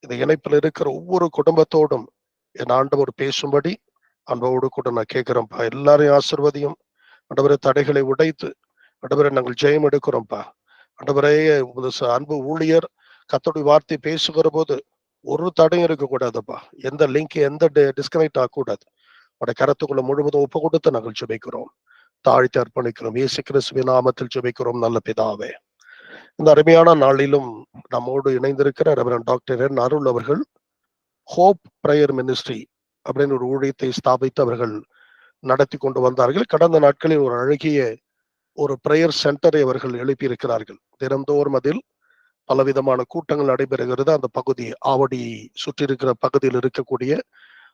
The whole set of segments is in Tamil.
இந்த இணைப்பில் இருக்கிற ஒவ்வொரு குடும்பத்தோடும் என் ஆண்டவர் பேசும்படி அன்போடு கூட நான் கேட்கிறோம்ப்பா. எல்லாரையும் ஆசிர்வதியும். ஆண்டவரே, தடைகளை உடைத்து ஆண்டவரே நாங்கள் ஜெயம் எடுக்கிறோம்ப்பா. ஆண்டவரே, அன்பு ஊழியர் கர்த்தருடைய வார்த்தை பேசுகிற போது ஒரு தடையும் இருக்கக்கூடாதுப்பா. எந்த லிங்க் எந்த டிஸ்கனெக்ட் ஆகக்கூடாது. உடைய கருத்துக்குள்ள முழுவதும் ஒப்பு கொடுத்து நாங்கள் ஜெபிக்கிறோம், தாழ்த்தி அர்ப்பணிக்கிறோம். இயேசு கிறிஸ்துவின் நாமத்தில் ஜெபிக்கிறோம் நல்ல பிதாவே. இந்த அருமையான நாளிலும் நம்மோடு இணைந்திருக்கிற ரெவரண்ட் டாக்டர் என் அருள் அவர்கள் ஹோப் பிரேயர் மினிஸ்ட்ரி அப்படின்னு ஒரு ஊழியத்தை ஸ்தாபித்து அவர்கள் நடத்தி கொண்டு வந்தார்கள். கடந்த நாட்களில் ஒரு அழகிய ஒரு பிரேயர் சென்டரை அவர்கள் எழுப்பி இருக்கிறார்கள். தினந்தோறும் அதில் பலவிதமான கூட்டங்கள் நடைபெறுகிறது. அந்த பகுதி ஆவடி சுற்றி இருக்கிற பகுதியில் இருக்கக்கூடிய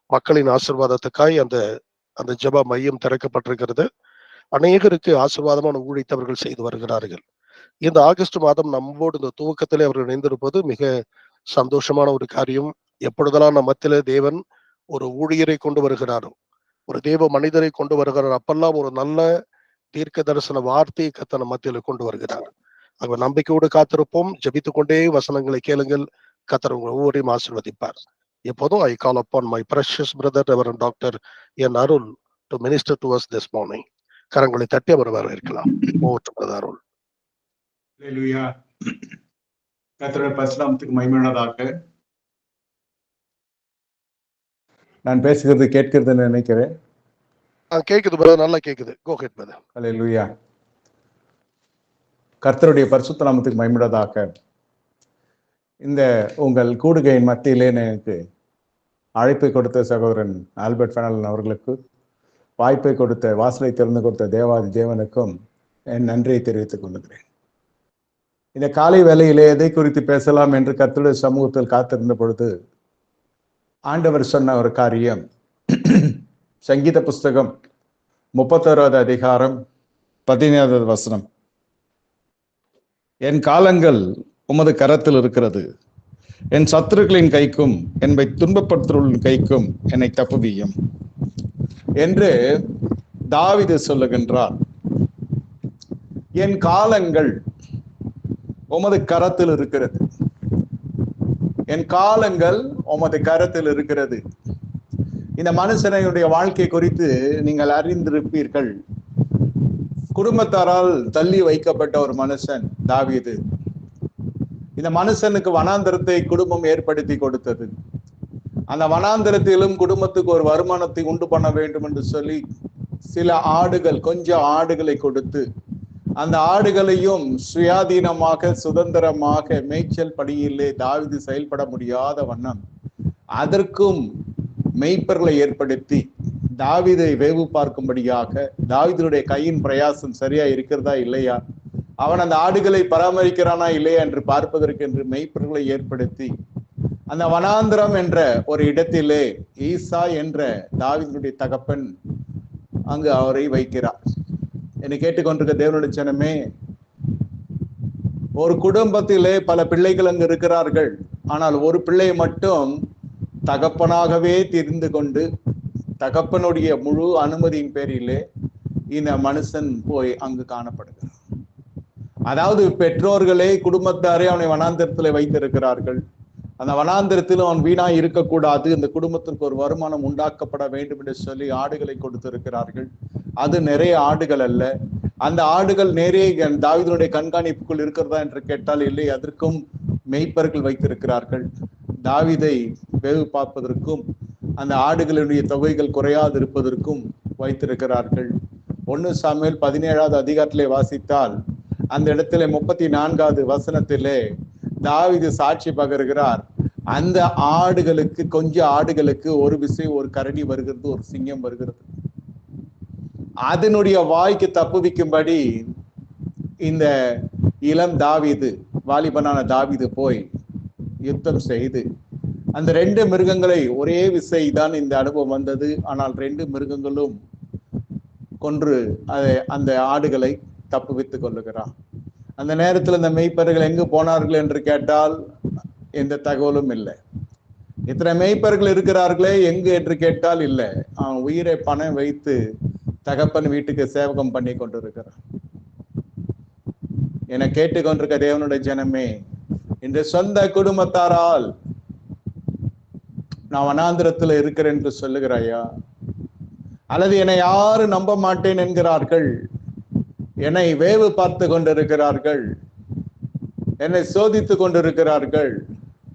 மக்களின் ஆசீர்வாதத்துக்காய் அந்த ஜெப மையம் திறக்கப்பட்டிருக்கிறது. அநேகருக்கு ஆசீர்வாதமான ஊழியத்தை அவர்கள் செய்து வருகிறார்கள். இந்த ஆகஸ்ட் மாதம் நம்மோடு இந்த துவக்கத்திலே அவர்கள் இணைந்திருப்பது மிக சந்தோஷமான ஒரு காரியம். எப்பொழுதெல்லாம் நம் மத்தியிலே தேவன் ஒரு ஊழியரை கொண்டு வருகிறாரோ, ஒரு தேவ மனிதரை கொண்டு வருகிறார், அப்பெல்லாம் ஒரு நல்ல தீர்க்க தரிசன வார்த்தையை கர்த்தர் நம் மத்தியில கொண்டு வருகிறார். ஆக நம்பிக்கையோடு காத்திருப்போம். ஜெபித்துக் கொண்டே வசனங்களை கேளுங்கள். கர்த்தர் உங்கள் ஒவ்வொருவரையும் ஆசீர்வதிப்பார். எப்போதும் I call upon my precious brother Reverend Dr. N. Arul to minister to us this morning. கரங்களை தட்டி அவர் வரவேற்கலாம். Over to Brother Arul. அல்லேலூயா. கர்த்தருடைய பரிசுத்தத்துக்கு மகிமையுள்ளதாக. நான் பேசுகிறது கேட்கிறதுன்னு நினைக்கிறேன். கேக்குது பிரதர், நல்லா கேக்குது. Go ahead brother. அல்லேலூயா. கர்த்தருடைய பரிசுத்த நாமத்துக்கு மகிமையுள்ளதாக. இந்த உங்கள் கூடுகையின் மத்தியிலே எனக்கு அழைப்பை கொடுத்த சகோதரன் ஆல்பர்ட் ஃபெனலன் அவர்களுக்கு, வாய்ப்பை கொடுத்த, வாசலை திறந்து கொடுத்த தேவாதி தேவனுக்கும் என் நன்றியை தெரிவித்துக் கொள்கிறேன். இந்த காலை வேளையிலே எதை குறித்து பேசலாம் என்று கர்த்தருடைய சமூகத்தில் காத்திருந்த பொழுது ஆண்டவர் சொன்ன ஒரு காரியம், சங்கீத புஸ்தகம் 31வது அதிகாரம் 17வது வசனம். என் காலங்கள் உமது கரத்தில் இருக்கிறது, என் சத்துருக்களின் கைக்கும் என்னை துன்பப்படுத்துவர்களின் கைக்கும் என்னை தப்புவியும் என்று தாவீது சொல்லுகின்றார். என் காலங்கள் உமது கரத்தில் இருக்கிறது, என் காலங்கள் உமது கரத்தில் இருக்கிறது. இந்த மனுஷனுடைய வாழ்க்கை குறித்து நீங்கள் அறிந்திருப்பீர்கள். குடும்பத்தாரால் தள்ளி வைக்கப்பட்ட ஒரு மனுஷன் தாவீது. இந்த மனுஷனுக்கு வனாந்தரத்தை குடும்பம் ஏற்படுத்தி கொடுத்தது. அந்த வனாந்தரத்திலும் குடும்பத்துக்கு ஒரு வருமானத்தை உண்டு பண்ண வேண்டும் என்று சொல்லி சில ஆடுகள், கொஞ்சம் ஆடுகளை கொடுத்து அந்த ஆடுகளையும் சுயாதீனமாக சுதந்திரமாக மேய்ச்சல் பணியிலே தாவீது செயல்பட முடியாத வண்ணம் அதற்கும் மெய்ப்பர்களை ஏற்படுத்தி தாவீதை வேவு பார்க்கும்படியாக, தாவீதுடைய கையின் பிரயாசம் சரியா இருக்கிறதா இல்லையா, அவன் அந்த ஆடுகளை பராமரிக்கிறானா இல்லையா என்று பார்ப்பதற்கு என்று மெய்ப்பர்களை ஏற்படுத்தி அந்த வனாந்திரம் என்ற ஒரு இடத்திலே ஈசா என்ற தாவீதுடைய தகப்பன் அங்கு அவரை வைக்கிறார். என்னை கேட்டுக்கொண்டிருக்க தேவனுடைய ஜனமே, ஒரு குடும்பத்திலே பல பிள்ளைகள் அங்கு இருக்கிறார்கள். ஆனால் ஒரு பிள்ளை மட்டும் தகப்பனாகவே தெரிந்து கொண்டு தகப்பனுடைய முழு அனுமதியின் பேரிலே இந்த மனுஷன் போய் அங்கு காணப்படுகிறார். அதாவது பெற்றோர்களே, குடும்பத்தாரே அவனை வனாந்திரத்தில் வைத்திருக்கிறார்கள். அந்த வனாந்திரத்தில் அவன் வீணாய் இருக்கக்கூடாது, இந்த குடும்பத்திற்கு ஒரு வருமானம் உண்டாக்கப்பட வேண்டும் என்று சொல்லி ஆடுகளை கொடுத்திருக்கிறார்கள். அது நிறைய ஆடுகள் அல்ல. அந்த ஆடுகள் நிறைய தாவீதுடைய கண்காணிப்புக்குள் இருக்கிறதா என்று கேட்டால் இல்லை. அதற்கும் மெய்ப்பர்கள் வைத்திருக்கிறார்கள். தாவீதை வேவு பார்ப்பதற்கும் அந்த ஆடுகளுடைய தொகைகள் குறையாது இருப்பதற்கும் வைத்திருக்கிறார்கள். 1 சாமுவேல் 17வது அதிகாரத்திலே வாசித்தால் அந்த இடத்திலே 34வது வசனத்திலே தாவீது சாட்சி பகருகிறார். அந்த ஆடுகளுக்கு, கொஞ்சம் ஆடுகளுக்கு ஒரு விசை ஒரு கரடி வருகிறது, ஒரு சிங்கம் வருகிறது. அதனுடைய வாய்க்கு தப்புவிக்கும்படி இந்த இளம் தாவீது, வாலிபனான தாவீது போய் யுத்தம் செய்து அந்த 2 மிருகங்களை, ஒரே விசை தான் இந்த அனுபவம் வந்தது. ஆனால் 2 மிருகங்களும் கொன்று அந்த ஆடுகளை தப்புவித்துக் கொள்ளுகிறான். அந்த நேரத்தில் இந்த மெய்ப்பர்கள் எங்கு போனார்கள் என்று கேட்டால் எந்த தகவலும் இல்லை. இத்தனை மெய்ப்பர்கள் இருக்கிறார்களே எங்கு என்று கேட்டால் இல்லை. அவன் உயிரை பணம் வைத்து தகப்பன் வீட்டுக்கு சேவகம் பண்ணி கொண்டிருக்கிறான். என கேட்டுக்கொண்டிருக்க தேவனுடைய ஜனமே, இந்த சொந்த குடும்பத்தாரால் நான் வனாந்திரத்துல இருக்கிறேன் என்று சொல்லுகிறாயா? அல்லது என்னை யாரும் நம்ப மாட்டேன் என்கிறார்கள், என்னை வேவு பார்த்து கொண்டிருக்கிறார்கள், என்னை சோதித்து கொண்டிருக்கிறார்கள்,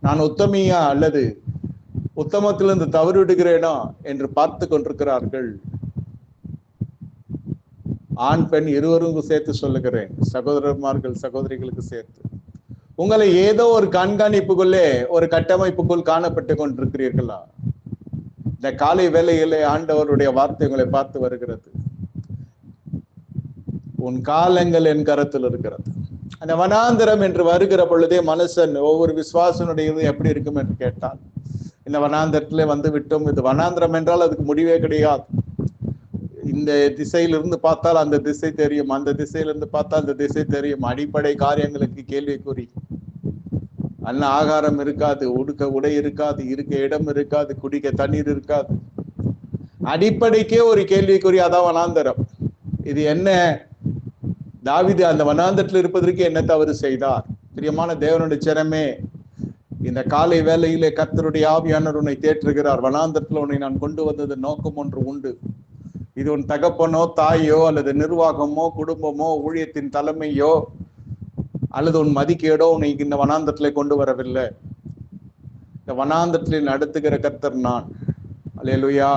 நான் உத்தமியா அல்லது உத்தமத்திலிருந்து தவறிவிடுகிறேனா என்று பார்த்து கொண்டிருக்கிறார்கள். ஆண் பெண் இருவரும் சேர்த்து சொல்லுகிறேன், சகோதரர்மார்கள் சகோதரிகளுக்கு சேர்த்து. உங்களை ஏதோ ஒரு கண்காணிப்புக்குள்ளே, ஒரு கட்டமைப்புக்குள் காணப்பட்டு கொண்டிருக்கிறீர்களா? இந்த காலை வேளையிலே ஆண்டவருடைய வார்த்தை உங்களை பார்த்து வருகிறது. உன் காலங்கள் என் கரத்தில் இருக்கிறது. அந்த வனாந்திரம் என்று வருகிற பொழுதே மனுஷன், ஒவ்வொரு விசுவாசனுடைய இது எப்படி இருக்கும் என்று கேட்டால், இந்த வனாந்திரத்திலே வந்து விட்டோம், இது வனாந்திரம் என்றால் அதுக்கு முடிவே கிடையாது. இந்த திசையிலிருந்து பார்த்தால் அந்த திசை தெரியும், அந்த திசையிலிருந்து பார்த்தால் அந்த திசை தெரியும். அடிப்படை காரியங்களுக்கு கேள்விக்குறி. அன்ன ஆகாரம் இருக்காது, உடுக்க உடை இருக்காது, இருக்க இடம் இருக்காது, குடிக்க தண்ணீர் இருக்காது. அடிப்படைக்கே ஒரு கேள்விக்குறி. அதான் வனாந்தரம். இது என்ன? தாவீது அந்த வனாந்தரத்தில் இருப்பதற்கு என்ன தவறு செய்தார்? பிரியமான தேவனுடைய ஜனமே, இந்த காலை வேளையிலே கர்த்தருடைய ஆவியானவர் உன்னை தேற்றுகிறார். வனாந்தரத்தில் உன்னை நான் கொண்டு வந்தது நோக்கம் ஒன்று உண்டு. இது உன் தகப்பனோ தாயோ அல்லது நிர்வாகமோ குடும்பமோ ஊழியத்தின் தலைமையோ அல்லது உன் மதிக்கேடோ உன்னை இந்த வனாந்தரத்திலே கொண்டு வரவில்லை. இந்த வனாந்தரத்தில் நடத்துகிற கர்த்தர் நான். அல்லேலூயா.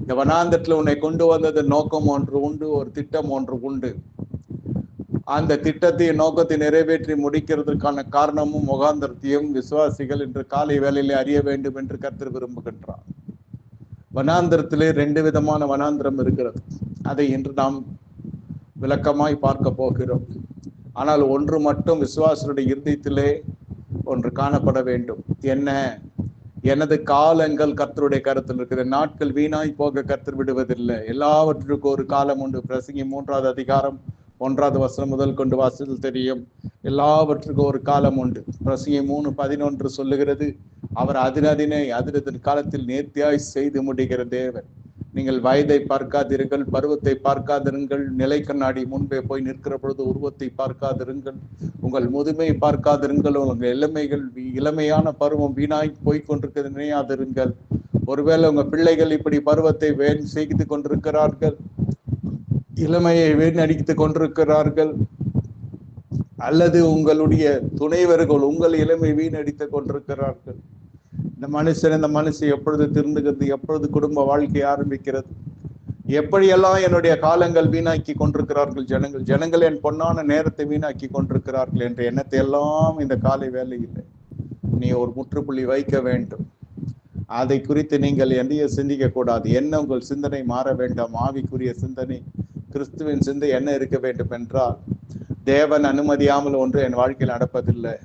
இந்த வனாந்தரத்தில் உன்னை கொண்டு வந்தது நோக்கம் ஒன்று உண்டு, ஒரு திட்டம் ஒன்று உண்டு. அந்த திட்டத்தையும் நோக்கத்தை நிறைவேற்றி முடிக்கிறதுக்கான காரணமும் முகாந்திரத்தையும் விசுவாசிகள் இன்று காலை வேளையிலே அறிய வேண்டும் என்று கர்த்தர் விரும்புகின்றார். வனாந்திரத்திலே 2 விதமான வனாந்திரம் இருக்கிறது. அதை இன்று நாம் விளக்கமாய் பார்க்க போகிறோம். ஆனால் ஒன்று மட்டும் விசுவாசனுடைய இருதயத்திலே ஒன்று காணப்பட வேண்டும். என்ன? எனது காலங்கள் கர்த்தருடைய கருத்தில் இருக்கிற நாட்கள் வீணாய் போக கர்த்தர் விடுவதில்லை. எல்லாவற்றுக்கும் ஒரு காலம் உண்டு. பிரசங்கி 3வது அதிகாரம் 1வது வசனம் முதல் கொண்டு வாசித்தல் தெரியும். எல்லாவற்றுக்கும் ஒரு காலம் உண்டு. பிரசங்கி 3:11 சொல்லுகிறது, அவர் அதினதின் காலத்தில் நேர்த்தியாய் செய்து முடிகிற தேவன். நீங்கள் வயதை பார்க்காதிருங்கள், பருவத்தை பார்க்காதிருங்கள், நிலை கண்ணாடி முன்பே போய் நிற்கிற பொழுது உருவத்தை பார்க்காதிருங்கள், உங்கள் முதுமை பார்க்காதிருங்கள், உங்கள் இளமையான பருவம் வீணாய் போய்கொண்டிருக்கிறது நினையாதிருங்கள். ஒருவேளை உங்க பிள்ளைகள் இப்படி பருவத்தை செய்து கொண்டிருக்கிறார்கள், இளமையை வீணடித்துக் கொண்டிருக்கிறார்கள், அல்லது உங்களுடைய துணைவர்கள் உங்கள் இளமை வீணடித்துக் கொண்டிருக்கிறார்கள். இந்த மனுஷன் எப்பொழுது திருந்துகிறது? எப்பொழுது குடும்ப வாழ்க்கை ஆரம்பிக்கிறது? எப்படியெல்லாம் என்னுடைய காலங்கள் வீணாக்கி கொண்டிருக்கிறார்கள் ஜனங்கள் என் பொன்னான நேரத்தை வீணாக்கி கொண்டிருக்கிறார்கள் என்ற எண்ணத்தை எல்லாம் இந்த காலை வேளையில் நீ ஒரு முற்றுப்புள்ளி வைக்க வேண்டும். அதை குறித்து நீங்கள் எதையும் சிந்திக்க கூடாது. என்ன உங்கள் சிந்தனை மாற வேண்டாம். ஆவிக்குரிய சிந்தனை, கிறிஸ்துவின் சிந்தை என்ன இருக்க வேண்டும் என்றால், தேவன் அனுமதியாமல் ஒன்று என் வாழ்க்கையில் நடப்பதில்லை.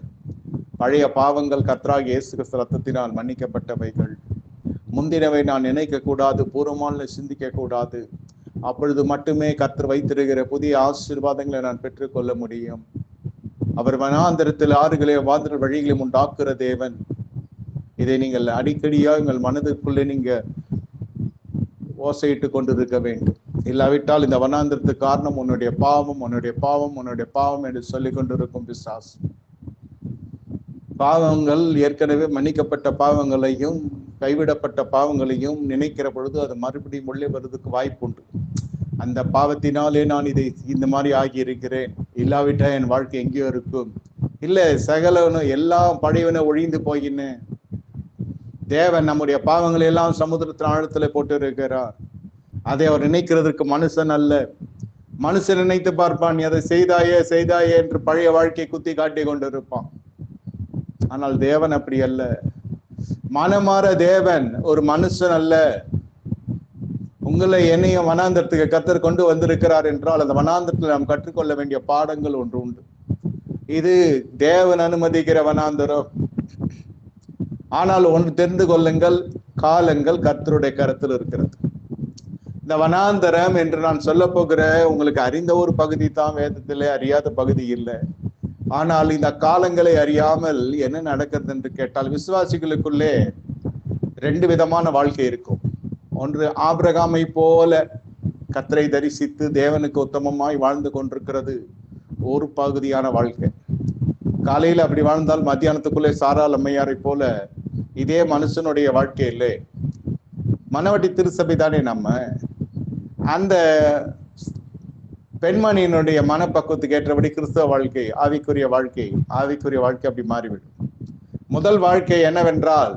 பழைய பாவங்கள் கர்த்தராகிய இயேசு கிறிஸ்து ரத்தத்தினால் மன்னிக்கப்பட்டவைகள். முந்தினவை நான் நினைக்க கூடாது, பூர்வமான சிந்திக்க கூடாது. அப்பொழுது மட்டுமே கர்த்தர் வைத்திருக்கிற புதிய ஆசீர்வாதங்களை நான் பெற்றுக்கொள்ள முடியும். அவர் வனாந்தரத்தில் ஆறுகளே வாதில் வழிகளையும் உண்டாக்குற தேவன். இதை நீங்கள் அடிக்கடியா உங்கள் மனதிற்குள்ளே நீங்க ஓசையிட்டு கொண்டிருக்க வேண்டும். இல்லாவிட்டால் இந்த வனாந்திரத்துக்கு காரணம் உன்னுடைய பாவம், உன்னுடைய பாவம், உன்னுடைய பாவம் என்று சொல்லிக் கொண்டிருக்கும் பிசாசு. பாவங்கள் ஏற்கனவே மன்னிக்கப்பட்ட பாவங்களையும் கைவிடப்பட்ட பாவங்களையும் நினைக்கிற பொழுது அது மறுபடியும் உள்ளே வருவதற்கு வாய்ப்பு உண்டு. அந்த பாவத்தினாலே நான் இதை இந்த மாதிரி ஆகியிருக்கிறேன், இல்லாவிட்டா என் வாழ்க்கை எங்கேயோ இருக்கும். இல்லை, சகலவனும் எல்லாம் பழையவனை ஒழிந்து போயின்னு தேவன் நம்முடைய பாவங்களை எல்லாம் சமுத்திரத்தின் ஆழத்துல போட்டு இருக்கிறார். அதை அவர் நினைக்கிறதுக்கு மனுஷன் அல்ல. மனுஷன் நினைத்து பார்ப்பான், நீ அதை செய்தாயே என்று பழைய வாழ்க்கையை குத்தி காட்டி கொண்டிருப்பான். ஆனால் தேவன் அப்படி அல்ல. மனமாற தேவன் ஒரு மனுஷன் அல்ல. உங்களை என்னையும் வனாந்தரத்துக்கு கர்த்தர் கொண்டு வந்திருக்கிறார் என்றால் அந்த வனாந்தரத்தில் நாம் கற்றுக்கொள்ள வேண்டிய பாடங்கள் ஒன்று உண்டு. இது தேவன் அனுமதிக்கிற வனாந்தரம். ஆனால் ஒன்று தெரிந்து கொள்ளுங்கள், காலங்கள் கர்த்தருடைய கருத்தில் இருக்கிறது. இந்த வனாந்தரம் என்று நான் சொல்ல போகிற உங்களுக்கு அறிந்த ஒரு பகுதி தான், வேதத்திலே அறியாத பகுதி இல்லை. ஆனால் இந்த காலங்களை அறியாமல் என்ன நடக்கிறது என்று கேட்டால், விசுவாசிகளுக்குள்ளே 2 விதமான வாழ்க்கை இருக்கும். ஒன்று ஆபிரகாமை போல கர்த்தரை தரிசித்து தேவனுக்கு உத்தமமாய் வாழ்ந்து கொண்டிருக்கிறது ஒரு பகுதியான வாழ்க்கை. காலையில் அப்படி வாழ்ந்தால் மத்தியானத்துக்குள்ளே சாராள் அம்மையாரை போல இதே மனுஷனுடைய வாழ்க்கையில மனவட்டி திருச்சபை தானே நம்ம. அந்த பெண்மணியினுடைய மனப்பக்குவத்துக்கு ஏற்றபடி கிறிஸ்தவ வாழ்க்கை, ஆவிக்குரிய வாழ்க்கை அப்படி மாறிவிடும். முதல் வாழ்க்கை என்னவென்றால்,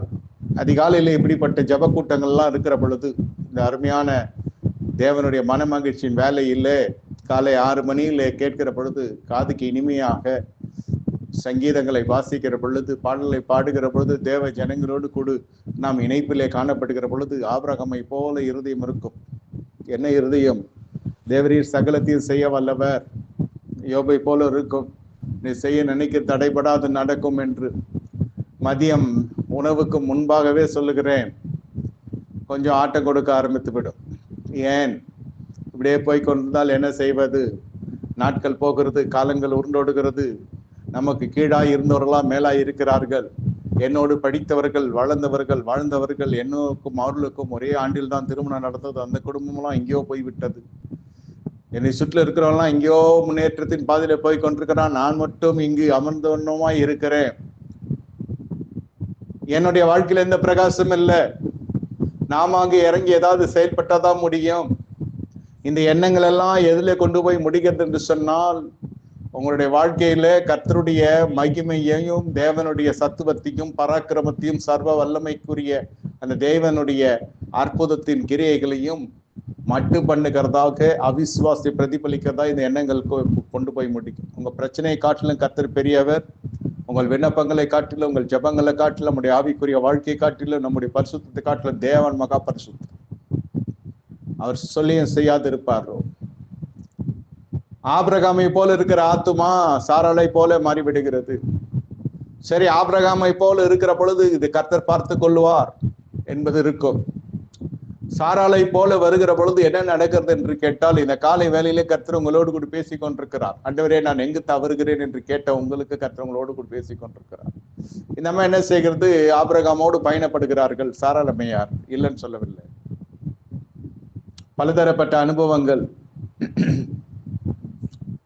அதிகாலையில இப்படிப்பட்ட ஜப கூட்டங்கள்லாம் இருக்கிற பொழுது, இந்த அருமையான தேவனுடைய மனமகிழ்ச்சியின் வேலையில காலை 6 மணியில கேட்கிற பொழுது, காதுக்கு இனிமையாக சங்கீதங்களை வாசிக்கிற பொழுது, பாடலை பாடுகிற பொழுது, தேவ ஜனங்களோடு கூட நாம் இணைப்பிலே காணப்படுகிற பொழுது, ஆபிரகாமை போல இருதயம் இருக்கும். என்ன இருதயம்? தேவரீர் சகலத்தையும் செய்ய வல்லவர், யோபை போல இருக்கும், நீ செய்ய நினைக்க தடைபடாது நடக்கும் என்று மதியம் உணவுக்கு முன்பாகவே சொல்லுகிறேன். கொஞ்சம் ஆட்டம் கொடுக்க ஆரம்பித்து விடும். ஏன் இப்படியே போய் கொண்டிருந்தால் என்ன செய்வது? நாட்கள் போகிறது, காலங்கள் உருண்டோடுகிறது. நமக்கு கீழாய் இருந்தவர்களாம் மேலாய் இருக்கிறார்கள். என்னோடு படித்தவர்கள், வாழ்ந்தவர்கள் என்னோருக்கும் அவர்களுக்கும் ஒரே ஆண்டில் தான் திருமணம் நடந்தது. அந்த குடும்பம்லாம் எங்கேயோ போய்விட்டது. என்னை சுற்றில இருக்கிறவங்களாம் எங்கேயோ முன்னேற்றத்தின் பாதையில போய் கொண்டிருக்கிறான். நான் மட்டும் இங்கு அமர்ந்தவனமாய் இருக்கிறேன். என்னுடைய வாழ்க்கையில எந்த பிரகாசம் இல்லை. நாம அங்கே இறங்கி ஏதாவது செயல்பட்டாதான் முடியும். இந்த எண்ணங்கள் எல்லாம் எதுல கொண்டு போய் முடிக்கிறது என்று சொன்னால், உங்களுடைய வாழ்க்கையில கர்த்தருடைய மகிமையையும் தேவனுடைய சத்துவத்தையும் பராக்கிரமத்தையும் சர்வ வல்லமைக்குரிய அந்த தேவனுடைய அற்புதத்தின் கிரியைகளையும் மட்டு பண்ணுகிறதாக, அவிசுவாசத்தை பிரதிபலிக்கிறதா இந்த எண்ணங்கள் கொண்டு போய் முடிக்கும். உங்க பிரச்சனையை காட்டிலும் கர்த்தர் பெரியவர். உங்கள் விண்ணப்பங்களை காட்டிலும், உங்கள் ஜபங்களை காட்டிலும், நம்முடைய ஆவிக்குரிய வாழ்க்கையை காட்டிலும், நம்முடைய பரிசுத்தத்தை காட்டிலும் தேவன் மகா பரிசுத்தர். அவர் சொல்லியும் செய்யாது இருப்பாரோ. ஆபிரகாமை போல இருக்கிற ஆத்துமா சாராளை போல மாறிவிடுகிறது. சரி, ஆபிரகாமை போல இருக்கிற பொழுது இது கர்த்தர் பார்த்து கொள்வார் என்பது இருக்கும். சாராளை போல வருகிற பொழுது என்ன நடக்கிறது என்று கேட்டால், இந்த காலை வேளையிலே கர்த்தர் உங்களோடு கூட பேசிக் கொண்டிருக்கிறார். ஆண்டவரே, நான் எங்கு தவறுகிறேன் என்று கேட்ட உங்களுக்கு கர்த்தர் உங்களோடு கூட பேசிக் கொண்டிருக்கிறார். இந்த மாதிரி என்ன செய்கிறது? ஆபிரகாமோடு பயணப்படுகிறார்கள். சாராள் அம்மையார் இல்லைன்னு சொல்லவில்லை. பலதரப்பட்ட அனுபவங்கள்.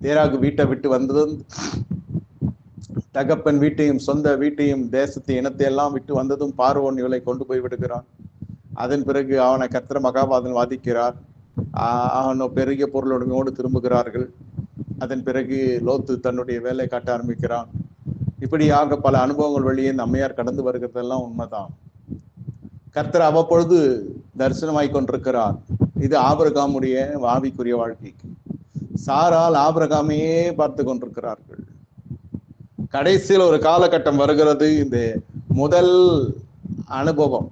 தேராகு வீட்டை விட்டு வந்ததும், தகப்பன் வீட்டையும் சொந்த வீட்டையும் தேசத்தை இனத்தை எல்லாம் விட்டு வந்ததும் பார்வோன் இவளை கொண்டு போய் விடுகிறான். அதன் பிறகு அவனை கர்த்தர் மகாபாதன் வாதிக்கிறார். அவனோ பெருகிய பொருளுடைமையோடு திரும்புகிறார்கள். அதன் பிறகு லோத்து தன்னுடைய வேலை காட்ட ஆரம்பிக்கிறான். இப்படியாக பல அனுபவங்கள் வழியே இந்த அம்மையார் கடந்து வருகிறதெல்லாம் உண்மைதான். கர்த்தர் அவ்வப்பொழுது தரிசனமாய் கொண்டிருக்கிறார். இது ஆபிரகாமுடைய ஆவிக்குரிய வாழ்க்கைக்கு. சாரால் ஆபிரகாமையே பார்த்து கொண்டிருக்கிறார்கள். கடைசியில் ஒரு காலகட்டம் வருகிறது. இந்த முதல் அனுபவம்,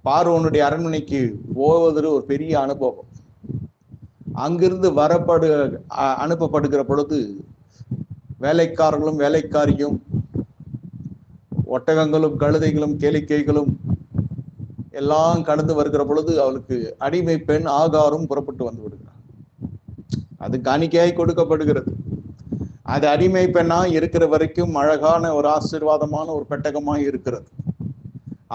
பார்வோனுடைய அரண்மனைக்கு போவது ஒரு பெரிய அனுபவம். அங்கிருந்து அனுப்பப்படுகிற பொழுது வேலைக்காரர்களும் வேலைக்காரியும் ஒட்டகங்களும் கழுதைகளும் கேளிக்கைகளும் எல்லாம் கடந்து வருகிற பொழுது அவளுக்கு அடிமை பெண் ஆகாரும் புறப்பட்டு வந்து விடுகிறார். அது காணிக்கையாய் கொடுக்கப்படுகிறது. அது அடிமை பெண்ணா இருக்கிற வரைக்கும் அழகான ஒரு ஆசீர்வாதமான ஒரு பெட்டகமாய் இருக்கிறது.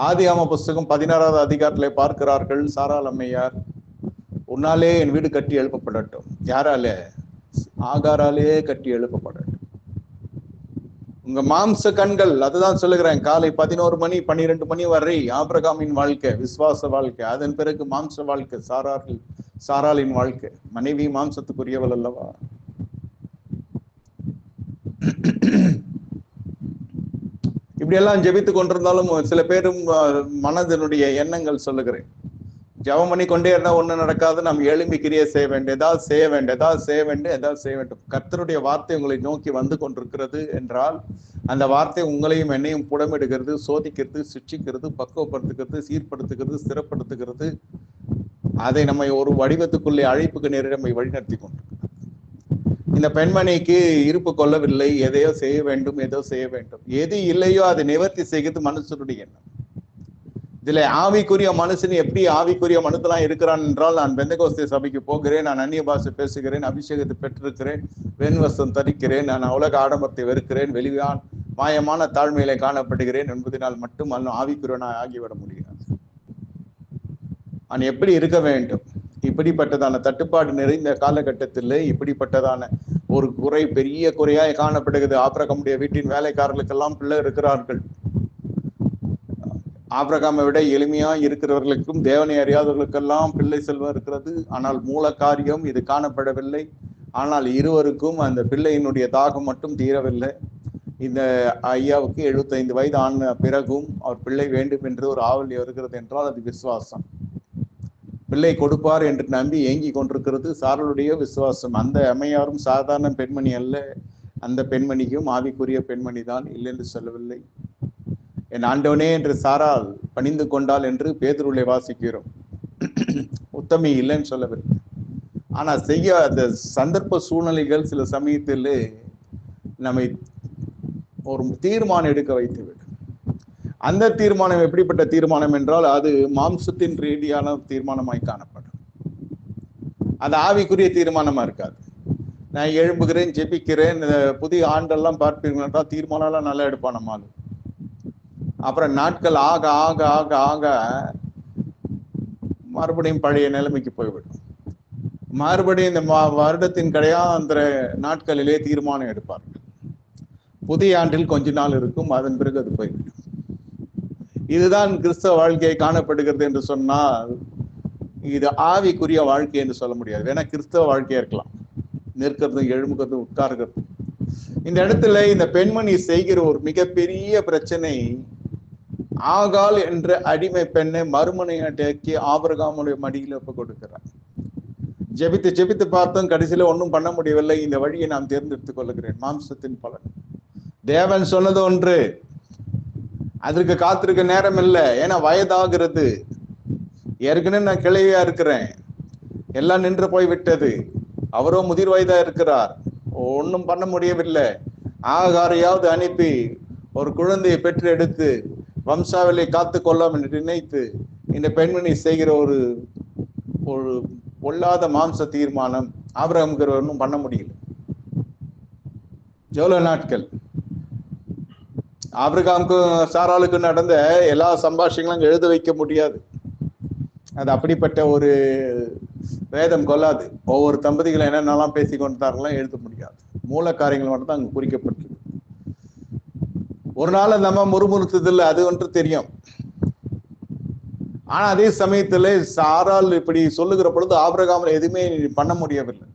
ஆதியாகம புஸ்தகம் 16வது அதிகாரத்திலே பார்க்கிறார்கள். சாராள் அம்மையார், உன்னாலே என் வீடு கட்டி எழுப்பப்படட்டும். யாராலே? ஆகாராலே கட்டி எழுப்பப்படட்டும். உங்க மாம்ச கண்கள், அதுதான் சொல்லுகிறேன். காலை 11 மணி 12 மணி வரை ஆபிரகாமின் வாழ்க்கை, விசுவாச வாழ்க்கை. அதன் பிறகு மாம்ச வாழ்க்கை, சாராளின் வாழ்க்கை. மனைவி மாம்சத்துக்குரியவள் அல்லவா? இப்படி எல்லாம் ஜெபித்து கொண்டிருந்தாலும் சில பேரும் மனதினுடைய எண்ணங்கள் சொல்லுகிறேன். ஜெபம் பண்ணி கொண்டே இருந்தா ஒண்ணு நடக்காது. நாம் எழும்பி கிரியை செய்ய வேண்டும், ஏதாவது செய்ய வேண்டும். கர்த்தருடைய வார்த்தை உங்களை நோக்கி வந்து கொண்டிருக்கிறது என்றால், அந்த வார்த்தை உங்களையும் என்னையும் புடமிடுகிறது, சோதிக்கிறது, சிக்ஷிக்கிறது, பக்குவப்படுத்துகிறது, சீர்படுத்துகிறது, ஸ்திரப்படுத்துகிறது. அதை நம்மை ஒரு வடிவத்துக்குள்ளே அழைப்புக்கு நேர நம்மை வழிநடத்தி கொண்டிருக்கிறது. இந்த பெண்மணிக்கு இருப்பு கொள்ளவில்லை. எதையோ செய்ய வேண்டும். எது இல்லையோ அதை நிவர்த்தி செய்கிறது மனுஷனுடைய எண்ணம். இதுல ஆவிக்குரிய மனுஷன் எப்படி ஆவிக்குரிய மனுஷனா இருக்கிறான் என்றால், நான் பெந்தகோஸ்தே சபைக்கு போகிறேன், நான் அந்நிய பாஷை பேசுகிறேன், அபிஷேகத்தை பெற்றிருக்கிறேன், வெண்வஸ்தம் தரிக்கிறேன், நான் உலக ஆடம்பரத்தை வெறுக்கிறேன், வெளியான் மாயமான தாழ்மையிலே காணப்படுகிறேன் என்பதனால் மட்டும் ஆவிக்குரியவனாய் ஆகிவிட முடியாது. நான் எப்படி இருக்க வேண்டும்? இப்படிப்பட்டதான தட்டுப்பாடு நிறைந்த காலகட்டத்தில் இப்படிப்பட்டதான ஒரு குறை, பெரிய குறையாய் காணப்படுகிறது. ஆபிரகாமுடைய வீட்டின் வேலைக்காரர்களுக்கெல்லாம் பிள்ளை இருக்கிறார்கள். ஆபிரகாமை விட எளிமையா இருக்கிறவர்களுக்கும் தேவனை அறியாதவர்களுக்கெல்லாம் பிள்ளை செல்வம் இருக்கிறது. ஆனால் மூல காரியம் இது காணப்படவில்லை. ஆனால் இருவருக்கும் அந்த பிள்ளையினுடைய தாகம் மட்டும் தீரவில்லை. இந்த ஐயாவுக்கு 75 வயது ஆன பிறகும் அவர் பிள்ளை வேண்டும் என்று ஒரு ஆவல் வருகிறது என்றால் அது விசுவாசம். பிள்ளை கொடுப்பார் என்று நம்பி ஏங்கி கொண்டிருக்கிறது சாரலுடைய விசுவாசம். அந்த அம்மையாரும் சாதாரண பெண்மணி அல்ல. அந்த பெண்மணிக்கும் ஆவிக்குரிய பெண்மணி தான், இல்லை என்று சொல்லவில்லை. என் ஆண்டவனே என்று சாரால் பணிந்து கொண்டாள் என்று பேதுருவிலே வாசிக்கிறோம். உத்தமி இல்லைன்னு சொல்லவில்லை. ஆனா செய்ய அந்த சந்தர்ப்ப சூழ்நிலைகள் சில சமயத்தில் நம்மை ஒரு தீர்மானம் எடுக்க வைத்துவிடும். அந்த தீர்மானம் எப்படிப்பட்ட தீர்மானம் என்றால் அது மாம்சத்தின் ரீதியான தீர்மானமாய் காணப்படும். அது ஆவிக்குரிய தீர்மானமா இருக்காது. நான் எழும்புகிறேன், ஜெபிக்கிறேன், புதிய ஆண்டெல்லாம் பார்ப்பீர்கள் என்றால் தீர்மானம் எல்லாம் நல்லா எடுப்பான் நம்மால். அப்புறம் நாட்கள் ஆக ஆக ஆக ஆக மறுபடியும் பழைய நிலைமைக்கு போய்விடும். மறுபடியும் இந்த வருடத்தின் கடையாந்திர நாட்களிலே தீர்மானம் எடுப்பார்கள். புதிய ஆண்டில் கொஞ்ச நாள் இருக்கும், அதன் பிறகு அது போய்விடும். இதுதான் கிறிஸ்தவ வாழ்க்கையை காணப்படுகிறது என்று சொன்னால் இது ஆவிக்குரிய வாழ்க்கை என்று சொல்ல முடியாது. வேணா கிறிஸ்தவ வாழ்க்கையா இருக்கலாம், நிற்கிறதும் எழும்புகிறதும் உட்கார்கிறதும். இந்த இடத்துல இந்த பெண்மணி செய்கிற ஒரு மிகப்பெரிய பிரச்சனை, ஆகால் என்ற அடிமை பெண்ணை மறுமனையாட்டி ஆபிரகாமுடைய மடியில் ஒப்பு கொடுக்கிறார். ஜெபித்து ஜெபித்து பார்த்தோம், கடைசியில ஒன்றும் பண்ண முடியவில்லை. இந்த வழியை நான் தேர்ந்தெடுத்துக் கொள்ளுகிறேன். மாம்சத்தின் பலன். தேவன் சொன்னது ஒன்று, அதற்கு காத்திருக்க நேரம் இல்லை. ஏன்னா வயதாகிறது. ஏற்கனவே நான் கிளையா இருக்கிறேன், எல்லாம் நின்று போய் விட்டது. அவரோ முதிர் வயதா இருக்கிறார், ஒன்றும் பண்ண முடியவில்லை. ஆகாரையாவது அனுப்பி ஒரு குழந்தையை பெற்று எடுத்து வம்சாவளியை காத்து கொள்ளாம் என்று நினைத்து இந்த பெண்மணி செய்கிற ஒரு ஒரு பொல்லாத மாம்ச தீர்மானம் ஆபிரகாமுக்கு ஒன்றும் பண்ண முடியல. எவ்வளவு நாட்கள் ஆபிரகாமுக்கும் சாராளுக்கு நடந்த எல்லா சம்பாஷங்களும் எழுத வைக்க முடியாது. அது அப்படிப்பட்ட ஒரு வேதம் கொள்ளாது. ஒவ்வொரு தம்பதிகளை என்னென்னலாம் பேசி கொண்டார்கள்லாம் எழுத முடியாது. மூல காரியங்கள் மட்டும் தான் அங்கு குறிக்கப்பட்டிருக்கு. ஒரு நாள் நம்ம முறுமுறுத்ததில்லை, அது ஒன்று தெரியும். ஆனா அதே சமயத்துல சாரால் இப்படி சொல்லுகிற பொழுது ஆபிரகாமில் எதுவுமே பண்ண முடியவில்லை.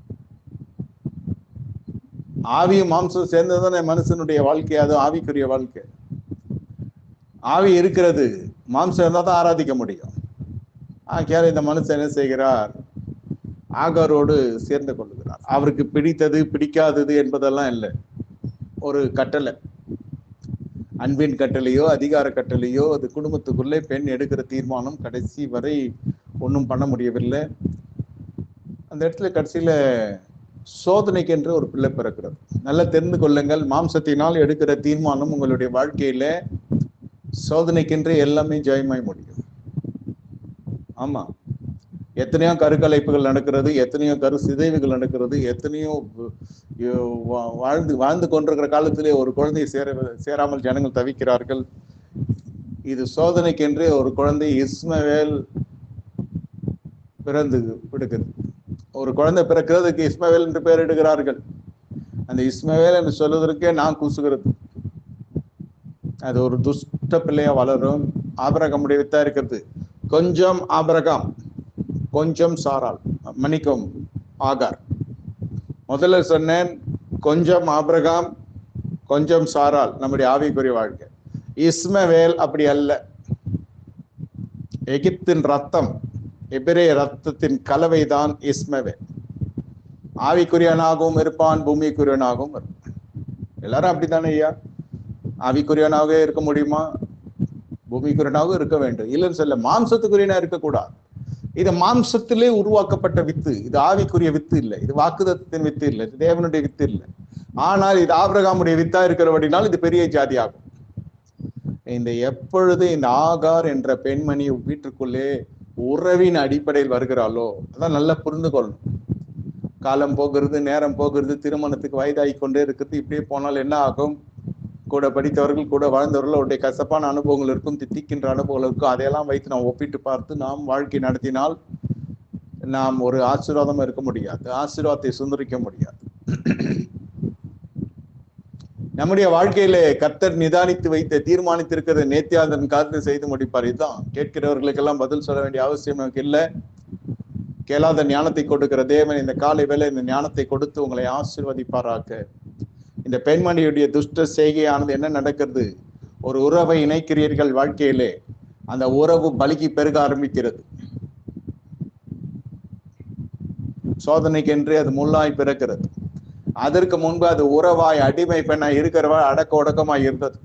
ஆவியும் மாம்சம் சேர்ந்ததுதானே மனுஷனுடைய வாழ்க்கை, அது ஆவிக்குரிய வாழ்க்கை. ஆவி இருக்கிறது, மாம்சம் இருந்தால் தான் ஆராதிக்க முடியும். இந்த மனுஷன் என்ன செய்கிறார், ஆகாரோடு சேர்ந்து கொள்ளுகிறார். அவருக்கு பிடித்தது பிடிக்காதது என்பதெல்லாம் இல்லை. ஒரு கட்டளை, அன்பின் கட்டளையோ அதிகார கட்டளையோ, அது குடும்பத்துக்குள்ளே பெண் எடுக்கிற தீர்மானம் கடைசி வரை ஒன்றும் பண்ண முடியவில்லை. அந்த இடத்துல கடைசியில சோதனைக்கு என்று ஒரு பிள்ளை பிறக்கிறது. நல்லா தெரிந்து கொள்ளுங்கள், மாம்சத்தினால் எடுக்கிற தீர்மானம் உங்களுடைய வாழ்க்கையில சோதனைக்கென்று எல்லாமே ஜெயமாய் முடியும். ஆமா, எத்தனையோ கருக்கலைப்புகள் நடக்கிறது, எத்தனையோ கரு சிதைவுகள் நடக்கிறது, எத்தனையோ வாழ்ந்து கொண்டிருக்கிற காலத்திலே ஒரு குழந்தையை சேராமல் ஜனங்கள் தவிக்கிறார்கள். இது சோதனைக்கென்று ஒரு குழந்தை இஸ்மவேல் பிறந்து விடுகிறது. ஒரு குழந்தை பிறக்கிறதுக்கு இஸ்மவேல் என்று பெயர் இடுகிறார்கள். அந்த இஸ்மவேல் என்று சொல்வதற்கே நான் கூசுகிறது. அது ஒரு துஷ்ட பிள்ளையா வளரும். ஆபிரகாமுடைய வித்தா இருக்கிறது. கொஞ்சம் ஆபிரகாம், கொஞ்சம் சாராள், மன்னிக்கும் ஆகார். முதல்ல சொன்னேன், கொஞ்சம் ஆபிரகாம் கொஞ்சம் சாராள் நம்முடைய ஆவிக்குரிய வாழ்க்கை. இஸ்மவேல் அப்படி அல்ல. எகிப்தின் ரத்தம், எபிரேய ரத்தத்தின் கலவைதான் இஸ்மவேல். ஆவிக்குரியனாகவும் இருப்பான், பூமிக்குரியனாகவும் இருப்பான். எல்லாரும் அப்படித்தானே ஐயா? ஆவிக்குரியனாகவே இருக்க முடியுமா? பூமிக்குரியனாகவும் இருக்க வேண்டும். இல்லைன்னு சொல்ல, மாம்சத்துக்குரியனா இருக்கக்கூடாது. இது மாம்சத்திலே உருவாக்கப்பட்ட வித்து. இது ஆவிக்குரிய வித்து இல்லை, இது வாக்குதத்தின் வித்து இல்லை, இது தேவனுடைய வித்து இல்லை. ஆனால் இது ஆபிரகாமுடைய வித்தா இருக்கிறபடினால் இது பெரிய ஜாதி ஆகும். இந்த எப்பொழுது இந்த ஆகார் என்ற பெண்மணி வீட்டுக்குள்ளே உறவின் அடிப்படையில் வருகிறாளோ, அதான் நல்லா புரிந்து கொள்ளணும். காலம் போகிறது, நேரம் போகிறது, திருமணத்துக்கு வயதாகி கொண்டே இருக்கிறது. இப்படியே போனால் என்ன ஆகும்? கூட படித்தவர்கள், கூட வாழ்ந்தவர்கள், அவருடைய கசப்பான அனுபவங்கள் இருக்கும், தித்திக்கின்ற அனுபவங்கள் இருக்கும். அதையெல்லாம் வைத்து நாம் ஒப்பிட்டு பார்த்து நாம் வாழ்க்கை நடத்தினால் நாம் ஒரு ஆசீர்வாதமா இருக்க முடியாது, ஆசீர்வாதத்தை சுந்தரிக்க முடியாது. நம்முடைய வாழ்க்கையிலே கர்த்தர் நிதானித்து வைத்த தீர்மானித்திருக்கிற நேத்தியாதன் காத்து செய்து முடிப்பார். இதுதான் கேட்கிறவர்களுக்கெல்லாம் பதில் சொல்ல வேண்டிய அவசியம் நமக்கு இல்லை. கேளாத ஞானத்தை கொடுக்கிற தேவன் இந்த காலை வேளை இந்த ஞானத்தை கொடுத்து உங்களை ஆசீர்வதிப்பாராக. இந்த பெண்மணியுடைய துஷ்ட செய்கையானது என்ன நடக்கிறது? ஒரு உறவை இணைக்கிறீர்கள் வாழ்க்கையிலே, அந்த உறவு பலிக்கு பெருக ஆரம்பிக்கிறது. சோதனைக்கென்று அது முள்ளாய் பிறக்கிறது. அதற்கு முன்பு அது உறவாய் அடிமை பெண்ணாய் இருக்கிறவா அடக்க ஒடக்கமாய் இருந்தது.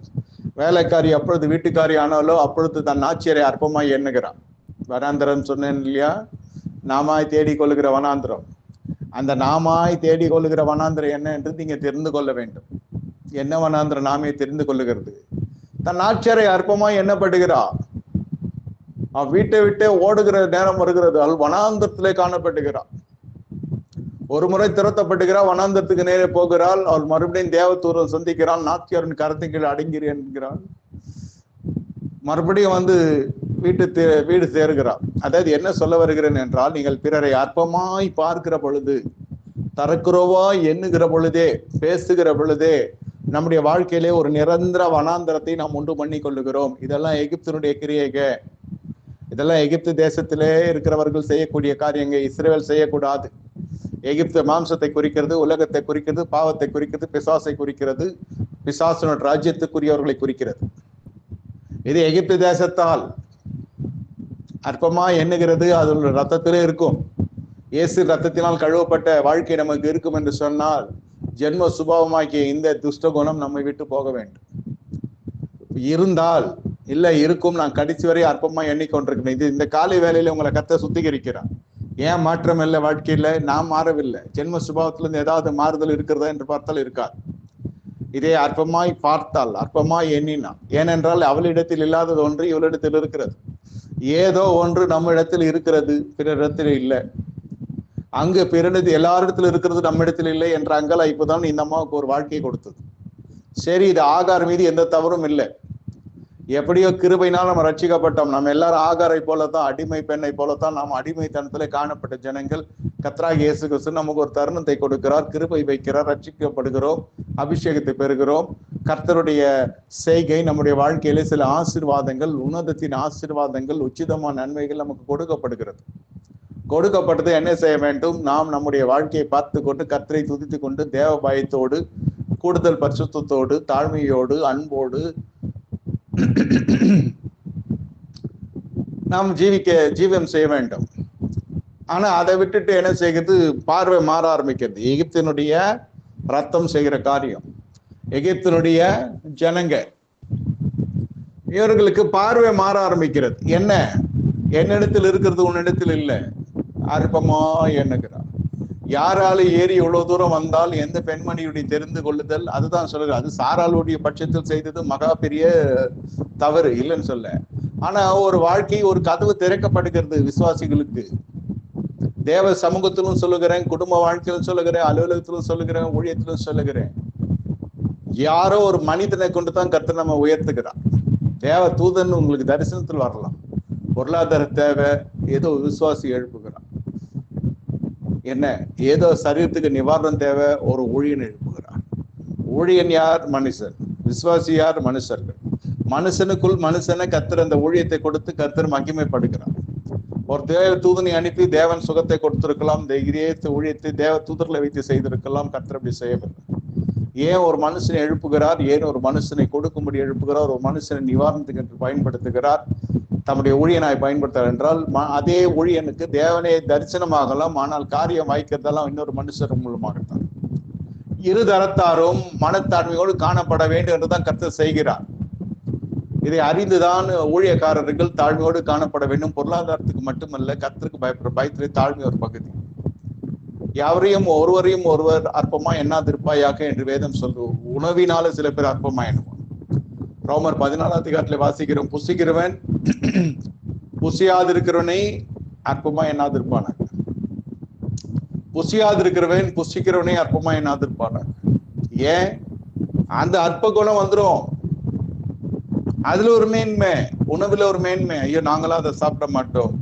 வேலைக்காரி அப்பொழுது வீட்டுக்காரி ஆனாலோ அப்பொழுது தன் ஆட்சியரை அற்பமாய் எண்ணுகிறான். வனாந்திரம் சொன்னேன் இல்லையா? நாமாய் தேடி கொள்ளுகிற வனாந்திரம். அந்த நாமாய் தேடி கொள்ளுகிற வனாந்திரம் என்ன என்று நீங்க தெரிந்து கொள்ள வேண்டும். என்ன வனாந்திரம் நாமே தெரிந்து கொள்ளுகிறது? தன் ஆட்சியரை அற்பமாய் எண்ணப்படுகிறா. வீட்டை விட்டே ஓடுகிற நேரம் வருகிறது. அவள் வனாந்திரத்திலே காணப்படுகிறாள். ஒரு முறை திரட்டப்படுகிறாள், வனாந்திரத்துக்கு நேரே போகிறாள். அவள் மறுபடியும் தேவதூதன் சந்திக்கிறாள். நாச்சியாரின் கரத்தின் கீழ் அடங்கிறேன் என்கிறாள். மறுபடியும் வீடு சேருகிறாள். அதாவது என்ன சொல்ல வருகிறேன் என்றால், நீங்கள் பிறரை அற்பமாய் பார்க்கிற பொழுது, தரக்குறவாய் எண்ணுகிற பொழுதே, பேசுகிற பொழுதே நம்முடைய வாழ்க்கையிலே ஒரு நிரந்தர வனாந்திரத்தை நாம் உண்டு பண்ணி கொள்ளுகிறோம். இதெல்லாம் எகிப்தினுடைய கிரியைக. இதெல்லாம் எகிப்து தேசத்திலே இருக்கிறவர்கள் செய்யக்கூடிய காரியங்க. இஸ்ரவேல் செய்யக்கூடாது. எகிப்து மாம்சத்தை குறிக்கிறது, உலகத்தை குறிக்கிறது, பாவத்தை குறிக்கிறது, பிசாசை குறிக்கிறது, பிசாசனோட ராஜ்யத்துக்குரியவர்களை குறிக்கிறது. இது எகிப்து தேசத்தால் அற்பமா எண்ணுகிறது. அது ரத்தத்திலே இருக்கும். இயேசு ரத்தத்தினால் கழுவப்பட்ட வாழ்க்கை நமக்கு இருக்கும் என்று சொன்னால், ஜென்ம சுபாவமாக்கிய இந்த துஷ்ட குணம் நம்மை விட்டு போக வேண்டும். இருந்தால் இல்ல இருக்கும், நான் கடைசி வரை அற்பமா எண்ணிக்கொண்டிருக்கிறேன். இது இந்த காலை வேலையில உங்களை கர்த்தர் சுத்திகரிக்கிறார். ஏன் மாற்றம் இல்லை வாழ்க்கையில? நாம் மாறவில்லை. ஜென்ம சுபாவத்திலிருந்து ஏதாவது மாறுதல் இருக்கிறதா என்று பார்த்தால் இருக்காது. இதே அற்பமாய் பார்த்தால், அற்பமாய் எண்ணினான். ஏனென்றால் அவளிடத்தில் இல்லாதது ஒன்று இவளிடத்தில் இருக்கிறது. ஏதோ ஒன்று நம்ம இடத்தில் இருக்கிறது, பிறரிடத்தில் இல்லை. அங்கு பிறனது எல்லாரிடத்தில் இருக்கிறது, நம்ம இடத்தில் இல்லை என்ற அங்கலாய்ப்புதான் இந்த அம்மாவுக்கு ஒரு வாழ்க்கையை கொடுத்தது. சரி, இது ஆகார் மீது எந்த தவறும் இல்லை. எப்படியோ கிருபையினால் நம்ம ரட்சிக்கப்பட்டோம். நம்ம எல்லாரும் ஆகாரை போலத்தான், அடிமை பெண்ணை போலத்தான் நாம் அடிமைத்தனத்துல காணப்பட்ட ஜனங்கள். கர்த்தராகிய இயேசு கிறிஸ்து நமக்கு ஒரு தருணத்தை கொடுக்கிறார், கிருபை வைக்கிறார், ரட்சிக்கப்படுகிறோம், அபிஷேகத்தை பெறுகிறோம். கர்த்தருடைய செய்கை நம்முடைய வாழ்க்கையிலே சில ஆசீர்வாதங்கள், உன்னதத்தின் ஆசீர்வாதங்கள், உச்சிதமான நன்மைகள் நமக்கு கொடுக்கப்படுகிறது. கொடுக்கப்பட்டது என்ன செய்ய வேண்டும்? நாம் நம்முடைய வாழ்க்கையை பார்த்து கொண்டு, கர்த்தரை துதித்து கொண்டு, தேவ பயத்தோடு, கூடுதல் பரிசுத்தத்தோடு, தாழ்மையோடு, அன்போடு நாம் ஜீவம் செய்ய வேண்டும். ஆனா அதை விட்டுட்டு என்ன செய்கிறது? பார்வை மாற ஆரம்பிக்கிறது. எகிப்தினுடைய ரத்தம் செய்கிற காரியம், எகிப்தினுடைய ஜனங்க, இவர்களுக்கு பார்வை மாற ஆரம்பிக்கிறது. என்ன? என்னிடத்தில் இருக்கிறது உன்னிடத்தில் இல்லை, அற்பமா எண்ணுகிறார். யாரால ஏறி எவ்வளவு தூரம் வந்தால் எந்த பெண்மணியுடைய தெரிந்து கொள்ளுதல், அதுதான் சொல்லுங்க. அது சாராளுடைய பட்சத்தில் செய்தது மகா பெரிய தவறு இல்லைன்னு சொல்ல. ஆனா ஒரு வாழ்க்கை, ஒரு கதவு திறக்கப்படுகிறது விசுவாசிகளுக்கு. தேவ சமூகத்திலும் சொல்லுகிறேன், குடும்ப வாழ்க்கையிலும் சொல்லுகிறேன், அலுவலகத்திலும் சொல்லுகிறேன், ஊழியத்திலும் சொல்லுகிறேன். யாரோ ஒரு மனிதனை கொண்டுதான் கர்த்தர் நம்ம உயர்த்துகிறார். தேவ தூதன் உங்களுக்கு தரிசனத்தில் வரலாம். பொருளாதார தேவை, ஏதோ விசுவாசி எழுப்புகிறார். என்ன? ஏதோ சரீரத்துக்கு நிவாரணம் தேவை, ஒரு ஊழியன் எழுப்புகிறார். ஊழியன் யார்? மனுஷன். விசுவாசி யார்? மனுஷர்கள். மனுஷனுக்குள் மனுஷனை கர்த்தர் அந்த ஊழியத்தை கொடுத்து கர்த்தர் மகிமைப்படுகிறார். ஒரு தேவ தூதனை அனுப்பி தேவன் சுகத்தை கொடுத்திருக்கலாம், இதே ஊழியத்தை தேவ தூதர்களை வைத்து செய்திருக்கலாம். கர்த்தர் அப்படி செய்யவில்லை. ஏன் ஒரு மனுஷனை எழுப்புகிறார்? ஏன் ஒரு மனுஷனை கொடுக்கும்படி எழுப்புகிறார்? ஒரு மனுஷனை நிவாரணத்துக்கு என்று பயன்படுத்துகிறார், தம்முடைய ஊழியனாய் பயன்படுத்தார் என்றால், அதே ஊழியனுக்கு தேவனே தரிசனமாகலாம், ஆனால் காரியம் வாய்க்கிறதெல்லாம் இன்னொரு மனுஷர் மூலமாகத்தான். இரு தரத்தாரும் மனத்தாண்மையோடு காணப்பட வேண்டும் என்றுதான் கர்த்தர் செய்கிறார். இதை அறிந்துதான் ஊழியக்காரர்கள் தாழ்மையோடு காணப்பட வேண்டும். பொருளாதாரத்துக்கு மட்டுமல்ல, கர்த்தருக்கு பயப்படுற பயத்திலே தாழ்மை ஒரு பகுதி. யாவரையும் ஒருவரையும் ஒருவர் அற்பமா எண்ணாதிருப்பாயாக என்று வேதம் சொல்லுவோம். உணவினால சில பேர் அற்பமா எண்ணுவோம். ரோமர் 14 அதிகாரத்துல வாசிக்கிறோம், புசிக்கிறவன் புசியாதிருக்கிறவனை அற்பமா எண்ணாதிருப்பான, புசியாதிருக்கிறவன் புசிக்கிறவனை அற்பமா எண்ணாதிருப்பான. ஏன்? அந்த அற்ப குணம் வந்துடும். அதுல ஒரு மேன்மை, உணவுல ஒரு மேன்மை. ஐயோ, நாங்களாம் அதை சாப்பிட மாட்டோம்,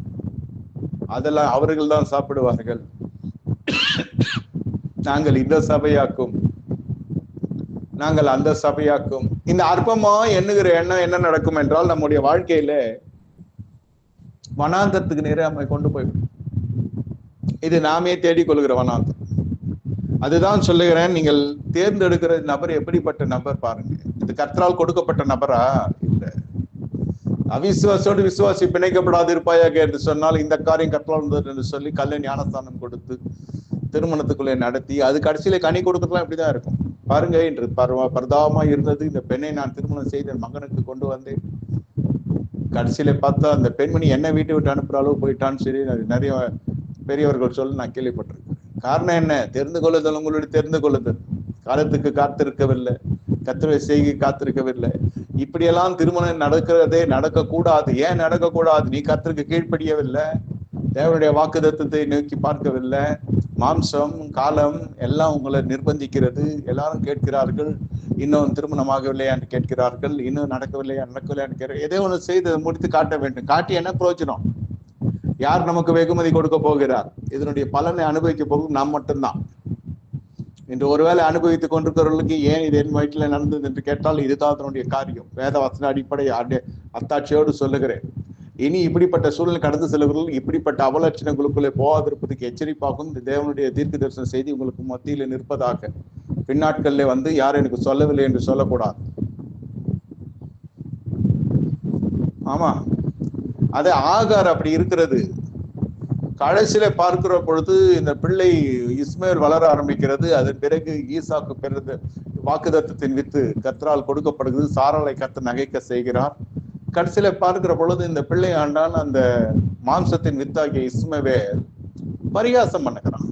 அதெல்லாம் அவர்கள் தான் சாப்பிடுவார்கள், நாங்கள் இந்த சபையாக்கும். நாங்கள் அந்த சபையாக்கும். இந்த அற்பமா எண்ணுகிற எண்ணம் என்ன நடக்கும் என்றால், நம்முடைய வாழ்க்கையில வனாந்தரத்துக்கு நேரே நம்மை கொண்டு போய்விடும். இது நாமே தேடிக்கொள்கிற வனாந்தரம். அதுதான் சொல்லுகிறேன், நீங்கள் தேர்ந்தெடுக்கிற நபர் எப்படிப்பட்ட நபர் பாருங்க. இது கர்த்தரால் கொடுக்கப்பட்ட நபரா? இல்ல. அவிசுவாசோடு விசுவாசி பிணைக்கப்படாது இருப்பாயாக என்று சொன்னால், இந்த காரியம் கர்த்தரால் என்று சொல்லி கல்ல ஞானஸ்தானம் கொடுத்து திருமணத்துக்குள்ளே நடத்தி, அது கடைசியில கனி கொடுக்கறதுலாம் இப்படிதான் இருக்கும். பாருங்க, இன்று பரதாபமா இருந்தது. இந்த பெண்ணை நான் திருமணம் செய்து என் மகனுக்கு கொண்டு வந்தேன். கடைசியில பார்த்தா அந்த பெண்மணி என்ன வீட்டை விட்டு அனுப்புற அளவு போயிட்டான்னு சொல்லி நிறைய பெரியவர்கள் சொல்லி நான் கேள்விப்பட்டிருக்கேன். காரணம் என்ன? தெரிந்து கொள்ளுதல், உங்களுடைய தெரிந்து கொள்ளுதல். காலத்துக்கு காத்திருக்கவில்லை, கர்த்தருடைய செய்கை காத்திருக்கவில்லை. இப்படியெல்லாம் திருமணம் நடக்கிறதே நடக்கக்கூடாது. ஏன் நடக்கக்கூடாது? நீ கர்த்தருக்கு கீழ்ப்படியவில்லை, தேவனுடைய வாக்குத்தத்தத்தை நோக்கி பார்க்கவில்லை. மாம்சம், காலம் எல்லாம் உங்களை நிர்பந்திக்கிறது. எல்லாரும் கேட்கிறார்கள், இன்னும் திருமணமாகவில்லையா என்று கேட்கிறார்கள், இன்னும் நடக்கவில்லையா நடக்கவில்லையான்னு கேட்க. எதோ ஒன்று செய்து முடித்து காட்ட வேண்டும். காட்டி என்ன பிரயோஜனம்? யார் நமக்கு வெகுமதி கொடுக்க போகிறார்? இதனுடைய பலனை அனுபவிக்க போகும் நாம் மட்டும்தான். இன்று ஒருவேளை அனுபவித்துக் கொண்டிருக்கிறவர்களுக்கு ஏன் இது என் வயிற்றில் நடந்தது என்று கேட்டால், இதுதான் அதனுடைய காரியம். வேத வசன அடிப்படை அத்தாட்சியோடு சொல்லுகிறேன். இனி இப்படிப்பட்ட சூழ்நிலை கடந்து செல்வர்கள் இப்படிப்பட்ட அவலட்சணங்களுக்குள்ளே போகாதிருப்பதுக்கு எச்சரிப்பாகும் இந்த தேவனுடைய தீர்க்க தரிசன செய்தி உங்களுக்கு மத்தியில் நிற்பதாக. பின்னாட்களில் வந்து யாரும் எனக்கு சொல்லவில்லை என்று சொல்லக்கூடாது. ஆமா, அது ஆகார் அப்படி இருக்கிறது. கடைசியில பார்க்கிற பொழுது இந்த பிள்ளை இஸ்மேல் வளர ஆரம்பிக்கிறது. அதன் பிறகு ஈசாக்கு பிறந்த வாக்குத்தத்தத்தின் வித்து கர்த்தரால் கொடுக்கப்படுகிறது. சாராளை கர்த்தர் நகைக்க செய்கிறார். கடைசியில பார்க்கிற பொழுது இந்த பிள்ளை ஆண்டான் அந்த மாம்சத்தின் வித்தாகிய இஸ்மவேல் பரியாசம் பண்ணுகிறான்.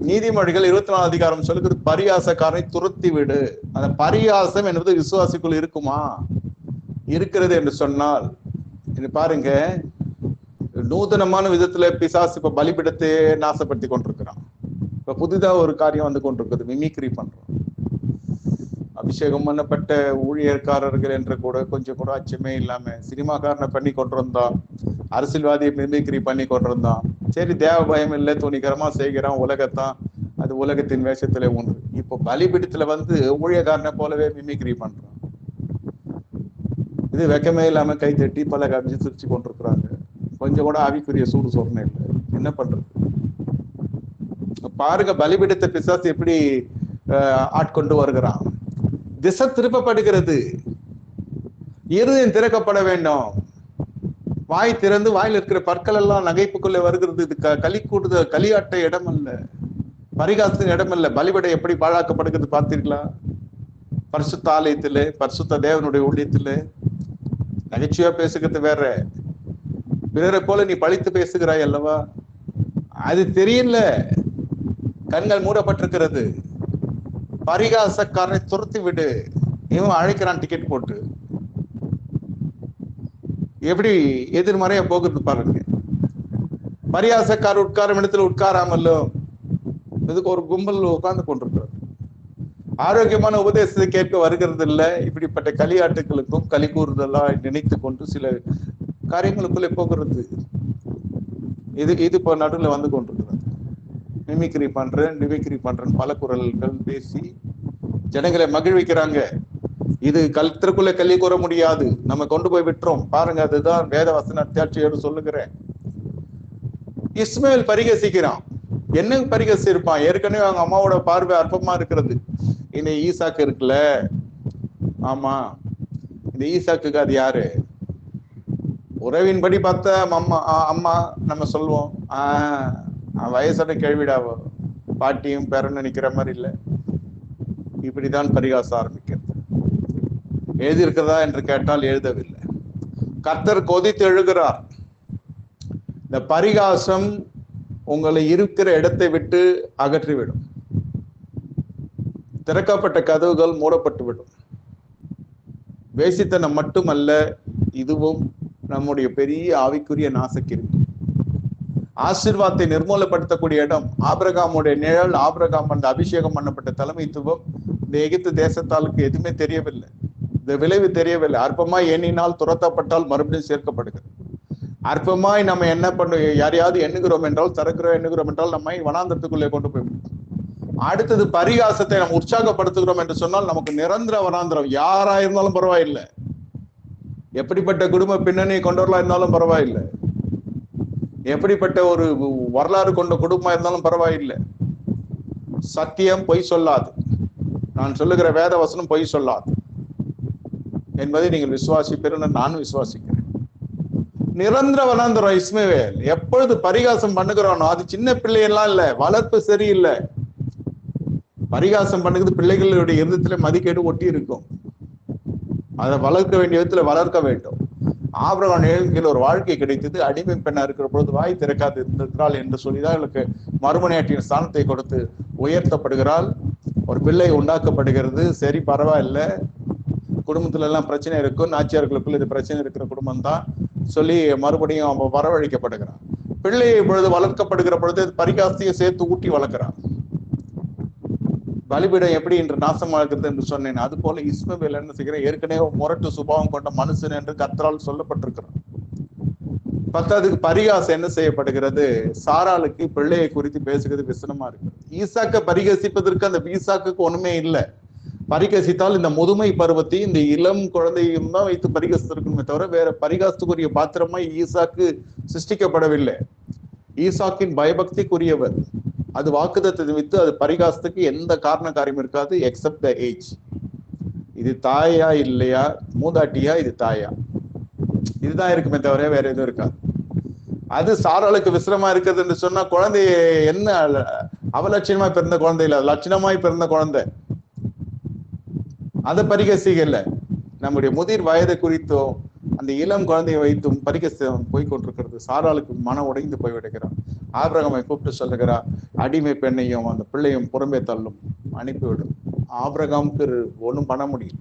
நீதிமொழிகள் 24 அதிகாரம் சொல்லுகிறது, பரியாசக்காரனை துரத்தி விடு. அந்த பரியாசம் என்பது விசுவாசிக்குள் இருக்குமா? இருக்கிறது என்று சொன்னால் பாருங்க, நூதனமான விதத்துல பிசாசு இப்ப பலிபிடத்தை நாசப்படுத்தி கொண்டிருக்கிறான். இப்ப புதிதா ஒரு காரியம் வந்து கொண்டிருக்குது, மிமிக்ரி பண்றோம். அபிஷேகம் பண்ணப்பட்ட ஊழியர்காரர்கள் என்று கூட கொஞ்சம் கூட அச்சமே இல்லாம சினிமாக்காரனை பண்ணி கொண்டிருந்தான், அரசியல்வாதியை மிமிக்ரி பண்ணி கொண்டிருந்தான். சரி, தேவ பயம் இல்லை, துணிகரமா செய்கிறான், உலகத்தான், அது உலகத்தின் வேஷத்துல ஒன்று. இப்போ பலிபிடத்துல வந்து ஊழியக்காரனை போலவே மிமிக்ரி பண்றான். இது வெக்கமே இல்லாம கை தட்டி பல கவிச்சு சிரிச்சு கொண்டிருக்கிறாங்க. கொஞ்சம் கூட ஆவிக்குரிய சூடு சொரணை இல்லை. என்ன பண்றது பாருங்க, பலிபிடத்தை பிசாசு எப்படி ஆட்கொண்டு வருகிறான். திசை திருப்பப்படுகிறது, இருதயம் திறக்கப்பட வேண்டும். வாய் திறந்து வாயில் இருக்கிற பற்கள் எல்லாம் நகைப்புக்குள்ளே வருகிறது. இது களி கூடுதல், களியாட்ட இடம் அல்ல, பரிகாசத்தின் இடம் அல்ல. பலிபடை எப்படி பாழாக்கப்படுகிறது பார்த்தீர்களா? பரிசுத்த ஆலயத்திலே, பரிசுத்த தேவனுடைய ஊழியத்திலே நகைச்சுவையா பேசுகிறது வேற, பிறரை போல நீ பழித்து பேசுகிறாய் அல்லவா? அது தெரியல, கண்கள் மூடப்பட்டிருக்கிறது. பரிகாசக்காரனை துரத்தி விடு. இவன் அழைக்கிறான் டிக்கெட் போட்டு. எப்படி எதிர்மறையா போகுது பாருங்க. பரிகாசக்காரர் உட்காரும் இடத்துல உட்காராமலும் இதுக்கு ஒரு கும்பல் உட்கார்ந்து கொண்டிருக்கிறது. ஆரோக்கியமான உபதேசத்தை கேட்க வருகிறது இல்லை. இப்படிப்பட்ட களியாட்டுகளுக்கும் களி கூறுதெல்லாம் நினைத்து கொண்டு சில காரியங்களுக்குள்ளே போகிறது. இது இப்போ நடுவில் வந்து கொண்டிருக்கிறது. மிமிக்ரி பண்றேன் பல குரல்கள் பேசி ஜனங்களை மகிழ்விக்கிறாங்க. இது கல்த்திற்குள்ள கல்வி கூற முடியாது, நம்ம கொண்டு போய் விட்டுறோம். பாருங்க, அதுதான் வேத வசன அத்தியாட்சியோடு சொல்லுகிறேன். இஸ்மேல் பரிகசிக்கிறான். என்ன பரிகசி இருப்பான்? ஏற்கனவே அவங்க அம்மாவோட பார்வை அற்பமா இருக்கிறது. இந்த ஈசாக்கு இருக்குல்ல, ஆமா, இந்த ஈசாக்கு அது யாரு? உறவின்படி பார்த்தா அம்மா நம்ம சொல்லுவோம், வயசான கேள்விடாவோ, பாட்டியும் பேரன்னு நிக்கிற மாதிரி இல்லை. இப்படிதான் பரிகாசம் ஆரம்பிக்கிறது. எழுதியிருக்கிறதா என்று கேட்டால் எழுதவில்லை. கர்த்தர் கொதித்து எழுகிறார். இந்த பரிகாசம் உங்களை இருக்கிற இடத்தை விட்டு அகற்றிவிடும். திறக்கப்பட்ட கதவுகள் மூடப்பட்டு விடும். வேசித்தனம் மட்டுமல்ல, இதுவும் நம்முடைய பெரிய ஆவிக்குரிய நாசக்கிருமி. ஆசீர்வாதத்தை நிர்மூலப்படுத்தக்கூடிய இடம் ஆபிரகாமுடைய நிழல். ஆபிரகாம் அந்த அபிஷேகம் பண்ணப்பட்ட தலைமைத்துவம் இந்த எகிப்து தேசத்தாளுக்கு எதுவுமே தெரியவில்லை. இந்த விளைவு தெரியவில்லை. அற்பமாய் எண்ணினால் துரத்தப்பட்டால் மறுபடியும் சேர்க்கப்படுகிறது. அற்பமாய் நம்ம என்ன பண்ண யாரையாவது எண்ணுகிறோம் என்றால், எண்ணுகிறோம் என்றால் நம்மை வனாந்தரத்துக்குள்ளே கொண்டு போய்விடும். அடுத்தது பரிகாசத்தை நம்ம உற்சாகப்படுத்துகிறோம் என்று சொன்னால் நமக்கு நிரந்தர வனாந்திரம். யாரா இருந்தாலும் பரவாயில்லை, எப்படிப்பட்ட குடும்ப பின்னணி கொண்டவர்களா இருந்தாலும் பரவாயில்லை, எப்படிப்பட்ட ஒரு வரலாறு கொண்ட குடும்பமா இருந்தாலும் பரவாயில்லை, சத்தியம் பொய் சொல்லாது, நான் சொல்லுகிற வேத வசனம் பொய் சொல்லாது என்பதை நீங்கள் விசுவாசிப்பீர்கள், நானும் விசுவாசிக்கிறேன். நிரந்தர வனாந்திரம் இஸ்மவேல். எப்பொழுது பரிகாசம் பண்ணுகிறோனோ, அது சின்ன பிள்ளையெல்லாம் இல்ல, வளர்ப்பு சரியில்லை, பரிகாசம் பண்ணுறது பிள்ளைகளுடைய இருதயத்துல மதிக்கேடு ஒட்டி இருக்கும். அதை வளர்க்க வேண்டிய விதத்துல வளர்க்க வேண்டும். ஆபிரகாம் நிழலில் ஒரு வாழ்க்கை கிடைத்தது. அடிமை பெண்ணா இருக்கிற பொழுது வாய் திறக்காது இருந்திருக்கிறாள் என்று சொல்லிதான் அவளுக்கு மறுமனையாட்டின் ஸ்தானத்தை கொடுத்து உயர்த்தப்படுகிறாள். ஒரு பிள்ளை உண்டாக்கப்படுகிறது. சரி, பரவாயில்ல, குடும்பத்துல எல்லாம் பிரச்சனை இருக்கும், நாச்சியார்களுக்குள்ள இது பிரச்சனை இருக்கிற குடும்பம் தான் சொல்லி மறுபடியும் அவன் வரவழைக்கப்படுகிறான். பிள்ளை பொழுது வளர்க்கப்படுகிற பொழுது பரிகாசத்தையும் சேர்த்து ஊட்டி வளர்க்கிறான். பலிபீடம் எப்படி இன்று நாசமாகிறது என்று சொன்னேன், அது போல இஸ்மவேல் என்ன செய்கிறேன், ஏற்கனவே முரட்டு சுபாவம் கொண்ட மனுஷன் என்று கர்த்தரால் சொல்லப்பட்டிருக்கிறான். பத்தாவதுக்கு பரிகாசம் என்ன செய்யப்படுகிறது, சாராளுக்கு பிள்ளையை குறித்து பேசுகிறது விசனமா இருக்கு. ஈசாக்க பரிகசிப்பதற்கு அந்த ஈசாக்கு ஒண்ணுமே இல்லை. பரிகசித்தால் இந்த முதுமை பருவத்தையும் இந்த இளம் குழந்தையும் தான் வைத்து பரிகசித்திருக்கணுமே தவிர வேற பரிகாசத்துக்குரிய பாத்திரமா ஈசாக்கு சிருஷ்டிக்கப்படவில்லை. ஈசாக்கின் பயபக்திக்குரியவர். அது வாக்குத்தத்தை வித்து அது பரிகாசத்துக்கு எந்த காரண காரியம் இருக்காது, எக்ஸப்ட் த ஏஜ். இது தாயா இல்லையா, மூதாட்டியா, இது தாயா, இதுதான் இருக்குமே தவிர வேற எதுவும் இருக்காது. அது சாராளுக்கு விசிரமா இருக்கிறது என்று சொன்னா, குழந்தை என்ன அவலட்சணமா பிறந்த குழந்தை இல்ல, லட்சணமாய் பிறந்த குழந்தை. அதை பரிகசிக்கல. நம்முடைய முதிர் வயதை குறித்தும் அந்த இளம் குழந்தையை வைத்தும் பரிகசம் போய்கொண்டிருக்கிறது. சாராளுக்கு மனம் உடைந்து போய்விடுகிறான். ஆபிரகாமை கூப்பிட்டு சொல்லுகிறார், அடிமை பெண்ணையும் அந்த பிள்ளையும் புறம்பே தள்ளும், அனுப்பிவிடும். ஆபிரகாமுக்கு ஒன்றும் பண்ண முடியல.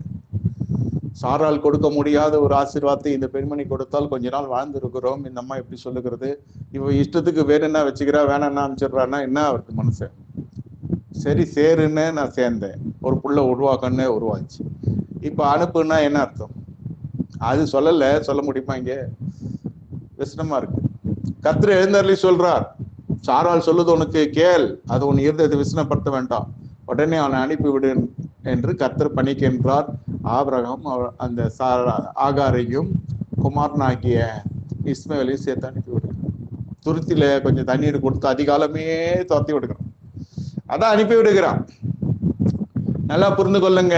சாரால் கொடுக்க முடியாத ஒரு ஆசீர்வாதத்தை இந்த பெண்மணி கொடுத்தால் கொஞ்ச நாள் வாழ்ந்திருக்கிறோம். இந்த அம்மா எப்படி சொல்லுகிறது, இவ இஷ்டத்துக்கு வேற என்ன வச்சுக்கிறா, வேணாம் அமைச்சிடுறான்னா என்ன அவருக்கு மனுஷன். சரி சேருன்னு நான் சேர்ந்தேன், ஒரு புள்ள உருவாக்கன்னு உருவாச்சு. இப்ப அனுப்புன்னா என்ன அர்த்தம், அது சொல்ல முடியுமா? இங்க விசனமா இருக்கு. கர்த்தர் எழுந்தருளி சொல்றார், சாரால் சொல்லுது உனக்கு கேள், அது உன் இருதயத்தை விசனப்படுத்த வேண்டாம், உடனே அவனை அனுப்பிவிடு என்று கர்த்தர் பணிக்கின்றார். ஆபிரகாம் அந்த ஆகாரையும் குமாரனாகிய இஸ்மவேலையும் சேர்த்து அனுப்பி விடுகிறார். துருத்தில கொஞ்சம் தண்ணீர் கொடுத்து அதிகாலமே துரத்தி விடுகிறான். அதான் அனுப்பி விடுகிறான். நல்லா புரிந்து கொள்ளுங்க,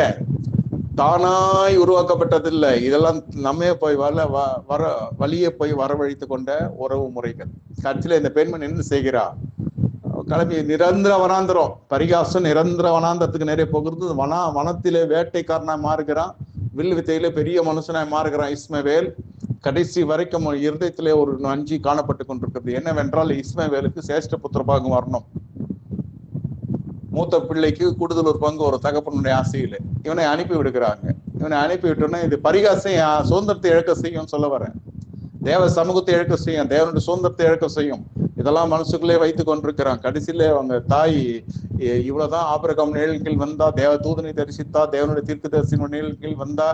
தானாய் உருவாக்கப்பட்டதில்லை. இதெல்லாம் நம்மே போய் வழியே போய் வரவழைத்து கொண்ட உறவு முறைகள். கட்சியில இந்த பெண்மணி என்ன செய்கிறா, கிளம்பி நிரந்தர வனாந்திரம். பரிகாசம் நிரந்தர வனாந்திரத்துக்கு நிறைய போகிறது. வனத்திலே வேட்டைக்காரனா மாறுகிறான், வில் வித்தையில பெரிய மனுஷனாய் மாறுகிறான் இஸ்மவேல். கடைசி வரைக்கும் இருதயத்திலே ஒரு நஞ்சி காணப்பட்டு கொண்டிருக்கிறது. என்னவென்றால், இஸ்மவேலுக்கு சேஷ்ட புத்திரபாகம் வரணும். மூத்த பிள்ளைக்கு கூடுதல் ஒரு பங்கு ஒரு தகப்பனுடைய ஆசையில இவனை அனுப்பி விடுகிறாங்க. இவனை அனுப்பி விட்டோன்னா இது பரிகாசம் சுதந்திரத்தை இழக்க செய்யும் சொல்ல வரேன். தேவ சமூகத்தை இழக்க செய்யும், தேவனுடைய சுதந்திரத்தை இழக்க செய்யும். இதெல்லாம் மனசுக்குள்ளே வைத்து கொண்டிருக்கிறான். கடைசியில அவங்க தாய் இவ்வளவுதான் ஆபிரகாம் நிழல்கீழ் வந்தா, தேவ தூதனை தரிசித்தா, தேவனுடைய தீர்க்கதரிசியின் நிழல்கீழ் வந்தா,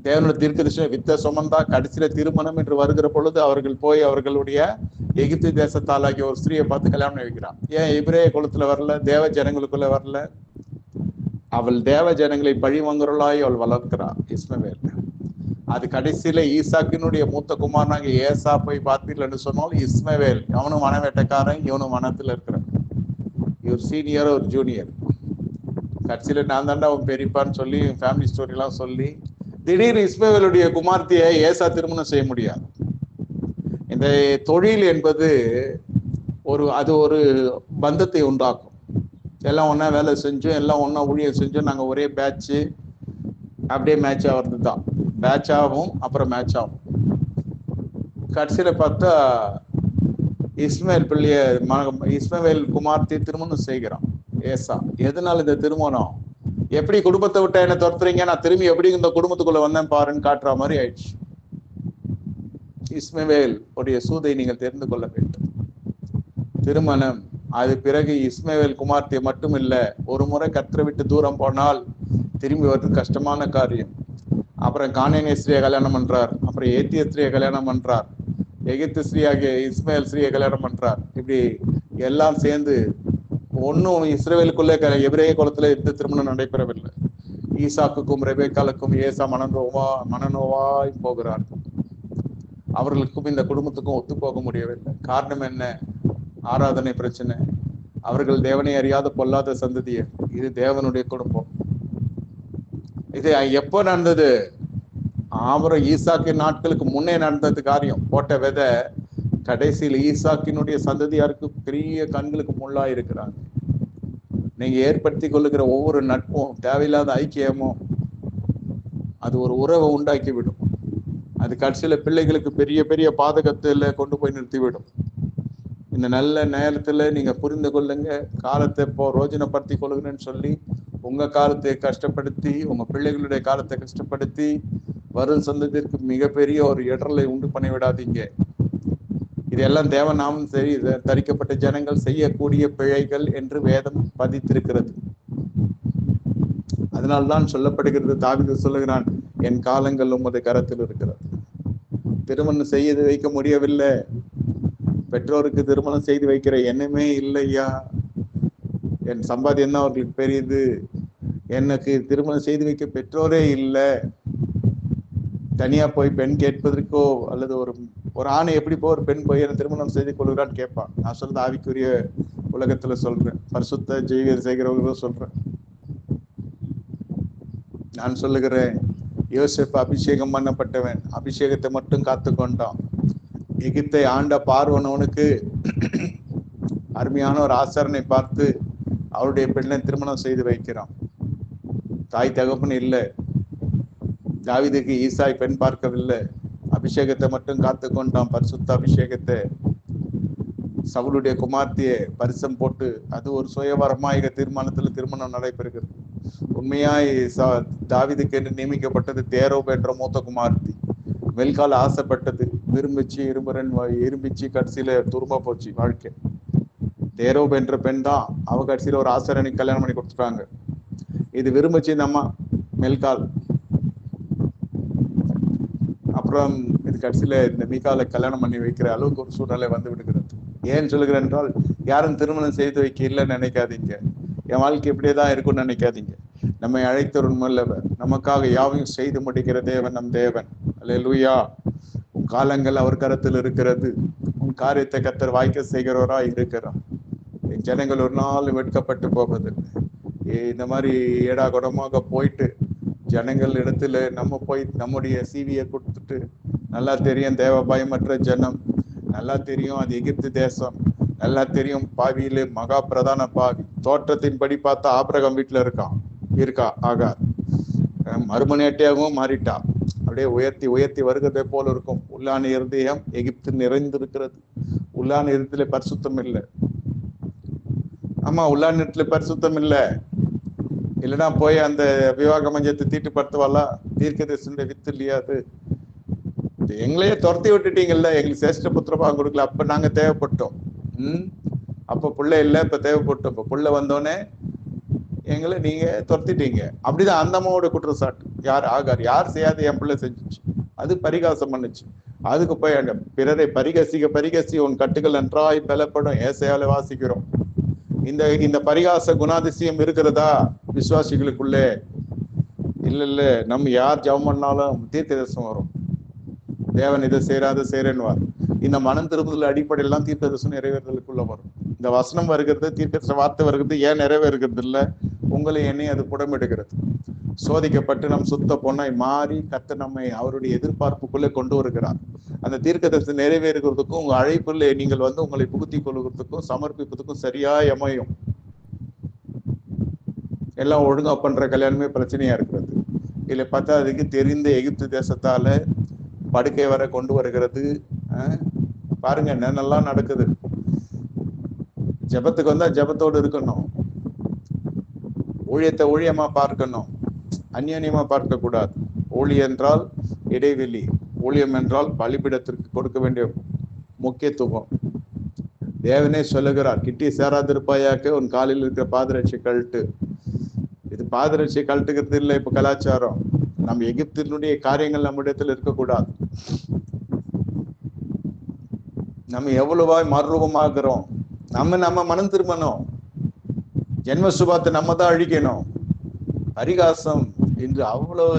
தேவனுடைய தீர்க்கதரிசியை வித்த சுமந்தா. கடைசியில திருமணம் என்று வருகிற பொழுது அவர்கள் போய் அவர்களுடைய எகிப்து தேசத்தாலாகிய ஒரு ஸ்திரியை பார்த்து கல்யாணம் வைக்கிறான். ஏன் எபிரேய குலத்துல வரல, தேவ ஜனங்களுக்குள்ள வரல? அவள் தேவ ஜனங்களை பழி வாங்குறவளாய் அவள் வளர்க்கிறாள் இஸ்மவேல். அது கடைசியில ஈசாக்கினுடைய மூத்த குமாரனாக ஏசா போய் பார்த்தீர்கள் சொன்னால், இஸ்மவேல் அவனும் வன வேட்டைக்காரன், இவனும் வனத்துல இருக்கிறான். இவர் சீனியர், ஒரு ஜூனியர். கடைசியில நான் தாண்டா அவன் பெரியப்பான்னு சொல்லி ஃபேமிலி ஸ்டோரி எல்லாம் சொல்லி திடீர்னு இஸ்மவேலுடைய குமார்த்தியை ஏசா திருமணம் செய்ய முடியாது. இந்த தொழில் என்பது அது ஒரு பந்தத்தை உண்டாக்கும். எல்லாம் ஒன்னா வேலை செஞ்சோம், எல்லாம் ஒன்னா ஊழியம் செஞ்சோம், நாங்க ஒரே பேட்ச், அப்படியே மேட்ச் ஆகிறது தான். பேட்ச் ஆகும், அப்புறம் மேட்ச் ஆகும். கடைசியில பார்த்தா இஸ்மவேல் குமார்த்தி திருமணம் செய்கிறான் ஏசா. எதனால இந்த திருமணம்? எப்படி குடும்பத்தை விட்டா என்ன துரத்துறீங்க, நான் திரும்பி எப்படி இந்த குடும்பத்துக்குள்ள வந்தேன் பாருன்னு காட்டுற மாதிரி ஆயிடுச்சு. இஸ்மவேல் உடைய சூதை நீங்கள் தெரிந்து கொள்ள வேண்டும். திருமணம், அது பிறகு இஸ்மவேல் குமார்த்தியை மட்டும் இல்ல, ஒரு முறை கர்த்தரை விட்டு தூரம் போனால் திரும்பி வருவது கஷ்டமான காரியம். அப்புறம் கானேனிய ஸ்திரியை கல்யாணம் பண்றார், அப்புறம் ஏத்திய ஸ்திரியை கல்யாணம் பண்றார், எகிப்து ஸ்திரீயாகிய இஸ்மவேல் ஸ்திரியை கல்யாணம் பண்றார். இப்படி எல்லாம் சேர்ந்து ஒன்னும் இஸ்ரேலுக்குள்ளே எபிரேய குலத்துல எந்த திருமணம் நடைபெறவில்லை. ஈசாக்குக்கும் ரெபேக்காலுக்கும் ஏசா மனநோவாய் போகிறார். அவர்களுக்கும் இந்த குடும்பத்துக்கும் ஒத்து போக முடியவில்லை. காரணம் என்ன? ஆராதனை பிரச்சனை. அவர்கள் தேவனை அறியாத பொல்லாத சந்ததியர். இது தேவனுடைய குடும்பம். இது எப்போ நடந்தது? ஆபரம் ஈசாக்கின் நாட்களுக்கு முன்னே நடந்தது காரியம். போட்ட விதை கடைசியில் ஈசாக்கினுடைய சந்ததியாருக்கு பெரிய கண்களுக்கு முள்ளா இருக்கிறாங்க. நீங்க ஏற்படுத்தி கொள்ளுகிற ஒவ்வொரு நட்பும், தேவையில்லாத ஐக்கியமும், அது ஒரு உறவை உண்டாக்கி விடும். அது கடைசியில பிள்ளைகளுக்கு பெரிய பெரிய பாதகத்துல கொண்டு போய் நிறுத்திவிடும். இந்த நல்ல நேரத்துல நீங்க புரிந்து கொள்ளுங்க. காலத்தை இப்போ ரோஜனப்படுத்தி கொள்ளுங்கன்னு சொல்லி உங்க காலத்தை கஷ்டப்படுத்தி, உங்க பிள்ளைகளுடைய காலத்தை கஷ்டப்படுத்தி வரும் சந்ததிற்கு மிகப்பெரிய ஒரு இடரலை உண்டு பண்ணி விடாதீங்க. இதெல்லாம் தேவநாமம் சரி தரிக்கப்பட்ட ஜனங்கள் செய்யக்கூடிய பிழைகள் என்று வேதம் பதித்திருக்கிறது. அதனால்தான் சொல்லப்படுகிறது, தாவீது சொல்லுகிறான், என் காலங்கள் உமது கரத்தில் இருக்கிறது. திருமணம் செய்து வைக்க முடியவில்லை. பெற்றோருக்கு திருமணம் செய்து வைக்கிற எண்ணமே இல்லையா? என் சம்பாத்தியம் தான் அவர்களுக்கு பெரியது. எனக்கு திருமணம் செய்து வைக்க பெற்றோரே இல்லை. தனியா போய் பெண் கேட்பதற்கோ அல்லது ஒரு ஆணை எப்படி போய் ஒரு பெண் போய் என்ன திருமணம் செய்து கொள்கிறான்னு கேட்பான். நான் சொல்றது ஆவிக்குரிய உலகத்துல சொல்றேன், பரிசுத்த ஜீவியம் செய்கிறவர்களும் சொல்றேன். நான் சொல்லுகிறேன், யோசேப்பு அபிஷேகம் பண்ணப்பட்டவன், அபிஷேகத்தை மட்டும் காத்து கொண்டான். எகிப்தை ஆண்ட பார்வோனுக்கு அருமையான ஒரு ஆசாரனை பார்த்து அவருடைய பெண்ணை திருமணம் செய்து வைக்கிறான். தாய் தகப்பன் இல்லை. தாவீதுக்கு ஈசாய் பெண் பார்க்கவில்லை. அபிஷேகத்தை மட்டும் காத்து கொண்டான், பரிசுத்த அபிஷேகத்தை. சவுலுடைய குமார்த்தியை பரிசம் போட்டு அது ஒரு சுயவரமாக தீர்மானத்துல திருமணம் நடைபெறுகிறது. உண்மையாய் தாவீதுக்கு என்று நியமிக்கப்பட்டது தேரோப் என்ற மூத்த குமார்த்தி. வெல்கால ஆசைப்பட்டது, இரும்பிச்சு கடைசியில துரும்ப போச்சு வாழ்க்கை. தேரோப் என்ற பெண் தான் அவ கடைசியில ஒரு ஆசாரனை கல்யாணம் பண்ணி கொடுத்துட்டாங்க. இது விரும்பிச்சு இந்த அம்மா மெல்கால். அப்புறம் இது கடைசியில இந்த மீகாலை கல்யாணம் பண்ணி வைக்கிற அளவுக்கு ஒரு சூழ்நிலை வந்து விடுகிறது. ஏன் சொல்லுகிறேன் என்றால், யாரும் திருமணம் செய்து வைக்க இல்லைன்னு நினைக்காதீங்க. என் வாழ்க்கை இப்படியேதான் இருக்கும்னு நினைக்காதீங்க. நம்மை அழைத்தவரும் அல்லவர், நமக்காக யாவையும் செய்து முடிக்கிற தேவன் நம் தேவன். அல்லேலூயா. உன் காலங்கள் அவர் கரத்தில் இருக்கிறது. உன் காரியத்தை கர்த்தர் வாய்க்க செய்கிறவரா இருக்கிறார். என் ஜனங்கள் ஒரு நாள் வெட்கப்பட்டு போவதில்லை. இந்த மாதிரி ஏடா குடமாக போயிட்டு ஜனங்கள் இடத்துல நம்ம போய் நம்முடைய சிவியை கொடுத்துட்டு, நல்லா தெரியும் தேவ பயமற்ற ஜனம், நல்லா தெரியும் அது எகிப்து தேசம், நல்லா தெரியும் பாவியிலே மகா பிரதான பாவி. தோற்றத்தின்படி பார்த்தா ஆபிரகாம் வீட்டுல இருக்கா ஆகார். மறுமணியாட்டியாகவும் மாறிட்டா. அப்படியே உயர்த்தி உயர்த்தி வருகிறதை போல இருக்கும். உள்ளான இருதயம் எகிப்து நிறைந்திருக்கிறது. உள்ளான இருதயத்துல பரிசுத்தம் இல்லை. ஆமா, உள்ளான இடத்துல பரிசுத்தம் இல்லை. இல்லைன்னா போய் அந்த விவாக மஞ்சத்தை தீட்டுப்படுத்துவாளா? தீர்க்கதரிசனுடைய வித்து இல்லையா அது? எங்களையே துரத்தி விட்டுட்டீங்கல்ல, எங்களுக்கு சேஷ்ட புத்திரபாகம் கொடுக்கல. அப்ப நாங்க தேவைப்பட்டோம். அப்ப புள்ள இல்லை, இப்ப தேவைப்பட்டோம். இப்ப புள்ள வந்தோடனே எங்களை நீங்க துரத்திட்டீங்க. அப்படிதான் அந்த அம்மாவோட குற்றச்சாட்டு. யார்? ஆகார். யார் செய்யாது? என் பிள்ளை செஞ்சிச்சு. அது பரிகாசம் பண்ணுச்சு. அதுக்கு போய் பிறரை பரிகசி உன் கட்டுகள் நன்றாய் பலப்படும். ஏசையால வாசிக்கிறோம். இந்த பரிகாச குணாதிசயம் இருக்கிறதா விசுவாசிகளுக்குள்ளே? இல்ல. நம்ம யார் ஜெபம் பண்ணாலும் தீர்க்க தரிசனம் வரும். தேவன் இதை செய்யறேன்னுவார். இந்த மனம் திரும்புதல் அடிப்படையில் தான் தீர்க்க தரிசனம் நிறைவேறுதலுக்குள்ள வரும். இந்த வசனம் வருகிறது, தீர்க்க வார்த்தை வருகிறது. ஏன் நிறைவேறுகிறது இல்லை? உங்களை எண்ணெய் அது புடமெடுக்கிறது. சோதிக்கப்பட்டு நம் சுத்த பொண்ணாய் மாறி கர்த்தர் நம்மை அவருடைய எதிர்பார்ப்புக்குள்ளே கொண்டு வருகிறார். அந்த தீர்க்க தரிசனம் நிறைவேறுகிறதுக்கும் உங்க அழைப்புல நீங்கள் உங்களை புகுத்தி கொள்வதற்கும் சமர்ப்பிப்பதற்கும் சரியாய் அமையும். எல்லாம் ஒழுங்கா பண்ற கல்யாணமே பிரச்சனையா இருக்கிறது. இல்ல பார்த்தா அதுக்கு தெரிந்த எகிப்து தேசத்தால படுக்கை வர கொண்டு வருகிறது. பாருங்க என்னென்னலாம் நடக்குது. ஜெபத்துக்கு வந்தா ஜெபத்தோடு இருக்கணும். ஊழியத்தை ஊழியமா பார்க்கணும், அந்நியமா பார்க்க கூடாது. ஊழியம் என்றால் இடைவெளி, ஊழியம் என்றால் பலிபீடத்திற்கு கொடுக்க வேண்டிய முக்கியத்துவம். தேவனே சொல்லுகிறார், கிட்டி சேராதிருப்பாயாக்க உன் காலில் இருக்கிற பாதரட்சை கழட்டு. இது பாதரட்சை கழட்டுகிறது இல்லை இப்ப கலாச்சாரம். நம்ம எகிப்தினுடைய காரியங்கள் நம்ம இடத்துல இருக்கக்கூடாது. நம்ம எவ்வளவாய் மறுரூபமாகிறோம். நம்ம மனம் திரும்பணும். ஜென்ம சுபாவத்தை நம்ம தான் அழிக்கணும். பரிகாசம் இன்று அவ்வளவு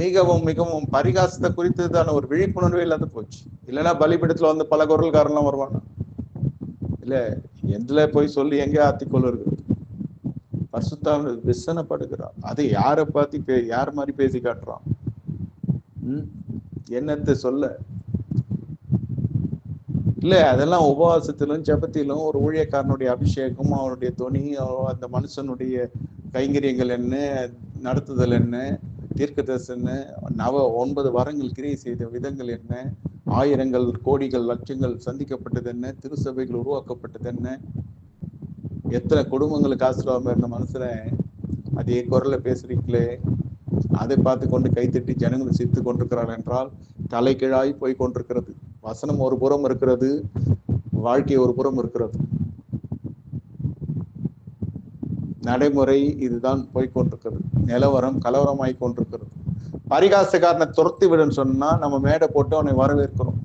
மிகவும் மிகவும் பரிகாசத்தை குறித்ததான ஒரு விழிப்புணர்வே இல்லாத போச்சு. இல்லைன்னா பலிபீடத்துல வந்து பல குரல்காரெல்லாம் வருவாங்க. இல்ல எதுல போய் சொல்லி எங்க ஆத்திக்கொள்ள இருக்கு. பரிசுத்தாவின் விசனப்படுகிறான். அதை யாரை பார்த்து யார் மாதிரி பேசி காட்டுறான்? என்னத்தை சொல்ல இல்ல, அதெல்லாம் உபவாசத்திலும் ஜெபத்திலும் ஒரு ஊழியக்காரனுடைய அபிஷேகம், அவனுடைய துணி, அந்த மனுஷனுடைய கைங்கரியங்கள் என்ன, நடத்துதல் என்ன, தீர்க்கதரிசனம் என்ன, 9 வாரங்கள் கிரியை செய்த விதங்கள் என்ன, ஆயிரங்கள் கோடிகள் லட்சங்கள் சந்திக்கப்பட்டது என்ன, திருசபைகள் உருவாக்கப்பட்டது என்ன, எத்தனை குடும்பங்களுக்கு ஆசீர்வாதம் இருந்த மனுஷனை அதே குரல்ல பேசுறீங்களே, அதை பார்த்து கொண்டு கைத்தட்டி ஜனங்கள் சிரித்து கொண்டிருக்கிறார் என்றால் தலைகீழாய் போய் கொண்டிருக்கிறது. வசனம் ஒரு புறம் இருக்கிறது, வாழ்க்கை ஒரு புறம் இருக்கிறது. நடைமுறை இதுதான் போய்கொண்டிருக்கிறது. நிலவரம் கலவரமாய் கொண்டிருக்கிறது. பரிகாசக்காரனை துரத்தி விடுன்னு சொன்னா நம்ம மேடை போட்டு அவனை வரவேற்கிறோம்.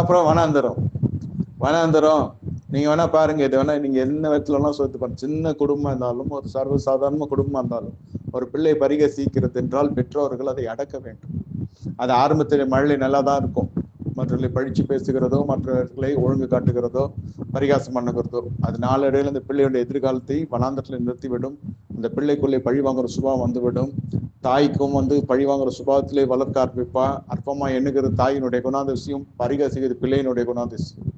அப்புறம் வனாந்தரம் நீங்க வேணா பாருங்க, இது வேணா நீங்க என்ன விதத்துல எல்லாம் சொல்லிட்டு பாருங்க. சின்ன குடும்பம் இருந்தாலும், ஒரு சர்வசாதாரண குடும்பம் இருந்தாலும், ஒரு பிள்ளை பரிகசிக்கிறது என்றால் பெற்றோர்கள் அதை அடக்க வேண்டும். அது ஆரம்பத்தில் மழை நல்லா தான் இருக்கும். மற்றவர்களை பழிச்சு பேசுகிறதோ, மற்றவர்களை ஒழுங்கு காட்டுகிறதோ, பரிகாசம் பண்ணுகிறதோ, அது நாளடைவில் அந்த பிள்ளையுடைய எதிர்காலத்தை வனாந்தரத்தில் நிறுத்திவிடும். அந்த பிள்ளைக்குள்ளே பழி வாங்குற சுபாவம் வந்துவிடும். தாய்க்கும் பழி வாங்குற சுபாவத்திலே வளர்க்க ஆரம்பிப்பா. அற்பமா எண்ணுகிற தாயினுடைய குணாதிசயம், பரிகாசிக்கிறது பிள்ளையினுடைய குணாதிசயம்.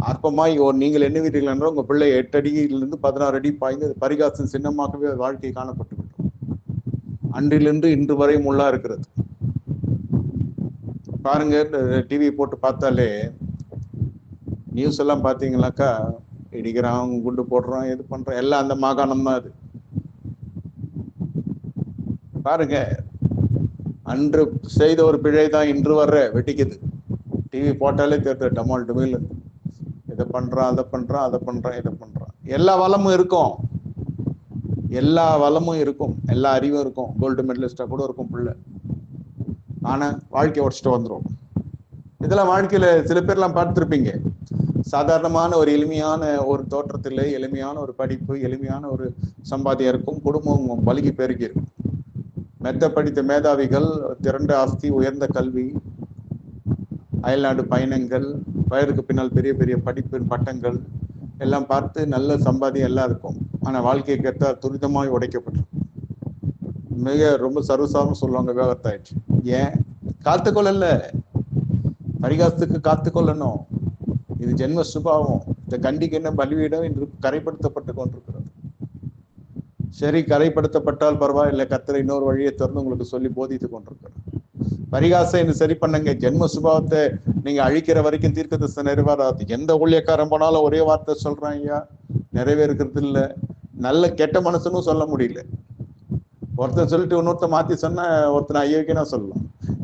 அற்பமாய் நீங்கள் எண்ணுவீர்கள் என்றால் உங்க பிள்ளை 8 அடியிலிருந்து 16 அடி பாய்ந்து பரிகாசம் சின்னமாகவே வாழ்க்கை காணப்பட்டு விடும். அன்றிலிருந்து இன்று வரை முள்ளா இருக்கிறது. பாருங்க, டிவி போட்டு பார்த்தாலே நியூஸ் எல்லாம் பாத்தீங்கன்னாக்கா, இடிக்கிறான், குண்டு போடுறான், எது பண்றான், எல்லாம் அந்த மாகாணம் தான். அது பாருங்க, அன்று செய்த ஒரு பிழை தான் இன்று வர்ற வெட்டிக்குது. டிவி போட்டாலே தெரியுது, டமால் டுமில் இதை பண்றான், அதை பண்றான், அதை பண்றான், இதை பண்றான். எல்லா வளமும் இருக்கும், எல்லா அறிவும் இருக்கும், கோல்டு மெடலிஸ்டா கூட இருக்கும் பிள்ளை. ஆனா வாழ்க்கையை உடச்சிட்டு வந்துடும். இதெல்லாம் வாழ்க்கையில சில பேர்லாம் பார்த்துருப்பீங்க. சாதாரணமான ஒரு எளிமையான ஒரு தோற்றத்தில் எளிமையான ஒரு படிப்பு, எளிமையான ஒரு சம்பாதியம் இருக்கும், குடும்பம் பலுகி பெருகி இருக்கும். மெத்த படித்த மேதாவிகள், திரண்ட ஆஸ்தி, உயர்ந்த கல்வி, அயல்நாடு பயணங்கள், வயதுக்கு பின்னால் பெரிய பெரிய படிப்பு பட்டங்கள் எல்லாம் பார்த்து நல்ல சம்பாதியம் எல்லாம் இருக்கும். ஆனா வாழ்க்கையை கேட்டா துரிதமாய் உடைக்கப்பட்டிருக்கும். ரொம்ப சர்வசாதாரணம் சொல்லுவாங்க, விவகாரத்தாயிடுச்சு. ஏன் காத்துக்கொள்ளல? பரிகாசத்துக்கு காத்துக்கொள்ளணும். இது ஜென்ம சுபாவம். இந்த கண்டிக்கு என்ன பலிவீடம் என்று கரைப்படுத்தப்பட்டு கொண்டிருக்கிறது. சரி, கரைப்படுத்தப்பட்டால் பரவாயில்லை, கர்த்தர் இன்னொரு வழியை திறந்து உங்களுக்கு சொல்லி போதித்து கொண்டிருக்கிறார். பரிகாசம் என்று சரி பண்ணுங்க. ஜென்ம சுபாவத்தை நீங்க அழிக்கிற வரைக்கும் தீர்க்கதரிசனம் நிறைவேறாது. எந்த ஊழியக்காரன் போனாலும் ஒரே வார்த்தை சொல்றான், ஐயா நிறைவேறுகிறது இல்ல. நல்ல கெட்ட மனசுன்னு சொல்ல முடியல. ஒருத்தன் சொல்லிட்டு இன்னொருத்த மாத்தி சொன்னா ஒருத்தன் அயோக்கியனா சொல்லலாம்.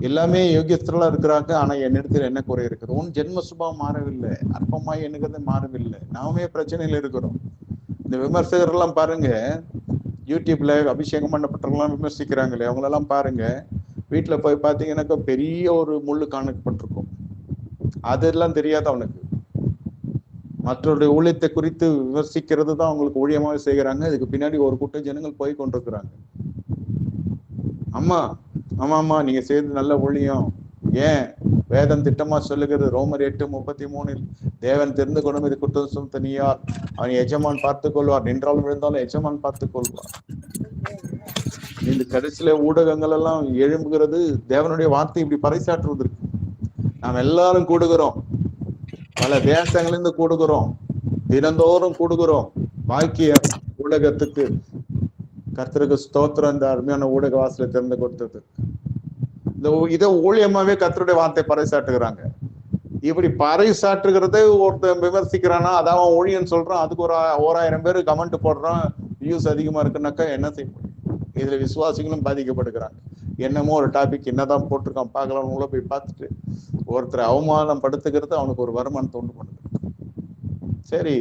எல்லாமே யோகியஸ்தர்களா இருக்கிறாங்க. ஆனா என்னிடத்துல என்ன குறை இருக்குது? உன் ஜென்ம சுபாவம் மாறவில்லை, அற்பமாய் எண்ணுகிறது மாறவில்லை. நாமே பிரச்சனையில இருக்கிறோம். இந்த விமர்சகர் எல்லாம் பாருங்க, யூடியூப்ல அபிஷேகம் பண்ணப்பட்டவங்களாம் விமர்சிக்கிறாங்களே, அவங்களெல்லாம் பாருங்க, வீட்டுல போய் பார்த்தீங்கன்னாக்கா பெரிய ஒரு முள்ளு காணப்பட்டிருக்கும். அதெல்லாம் தெரியாது அவனுக்கு. மற்றவருடைய ஊழியத்தை குறித்து விமர்சிக்கிறது தான் அவங்களுக்கு ஊழியமாக செய்கிறாங்க. இதுக்கு பின்னாடி ஒரு கூட்டம் ஜனங்கள் போய் கொண்டிருக்கிறாங்க. ஆமா நீங்க செய்யறது நல்ல ஊழியம். ஏன் வேதம் திட்டமா சொல்லுகிறது, ரோமர் 8:33, தேவன் தெரிந்து கொள்ளும் இது குற்றம் சுமத்தனியார், அவன் எஜமான் பார்த்துக் கொள்வார், நின்றாலும் விழுந்தாலும் எஜமான் பார்த்துக் கொள்வார். இந்த கடைசியில ஊடகங்கள் எல்லாம் எழும்புகிறது, தேவனுடைய வார்த்தை இப்படி பறைசாற்றுவதற்கு. நாம் எல்லாரும் கூடுகிறோம், பல தேசங்களிலிருந்து கூடுகிறோம், தினந்தோறும் கூடுகிறோம். பாக்கிய ஊடகத்துக்கு கர்த்தருக்கு ஸ்தோத்திரம். இந்த அருமையான ஊடக வாசலை திறந்து கொடுத்தது. இதை ஊழியமாவே கர்த்தருடைய வார்த்தை பறைசாட்டுகிறாங்க. இப்படி பறைசாற்றுகிறதை ஒருத்தன் விமர்சிக்கிறானா, அதான் ஊழியன்னு சொல்றான். அதுக்கு ஒரு 1000 பேர் கமெண்ட் போடுறான், வியூஸ் அதிகமா இருக்குன்னாக்கா என்ன செய்ய முடியும்? இதுல விசுவாசிகளும் பாதிக்கப்படுகிறாங்க. என்னமோ ஒரு டாபிக் என்னதான் போட்டிருக்கான் பார்க்கலாம், உள்ள போய் பார்த்துட்டு ஒருத்தரை அவமானம் படுத்துக்கிறது அவனுக்கு ஒரு வருமானத்தை உண்டு பண்ணுது. சரி,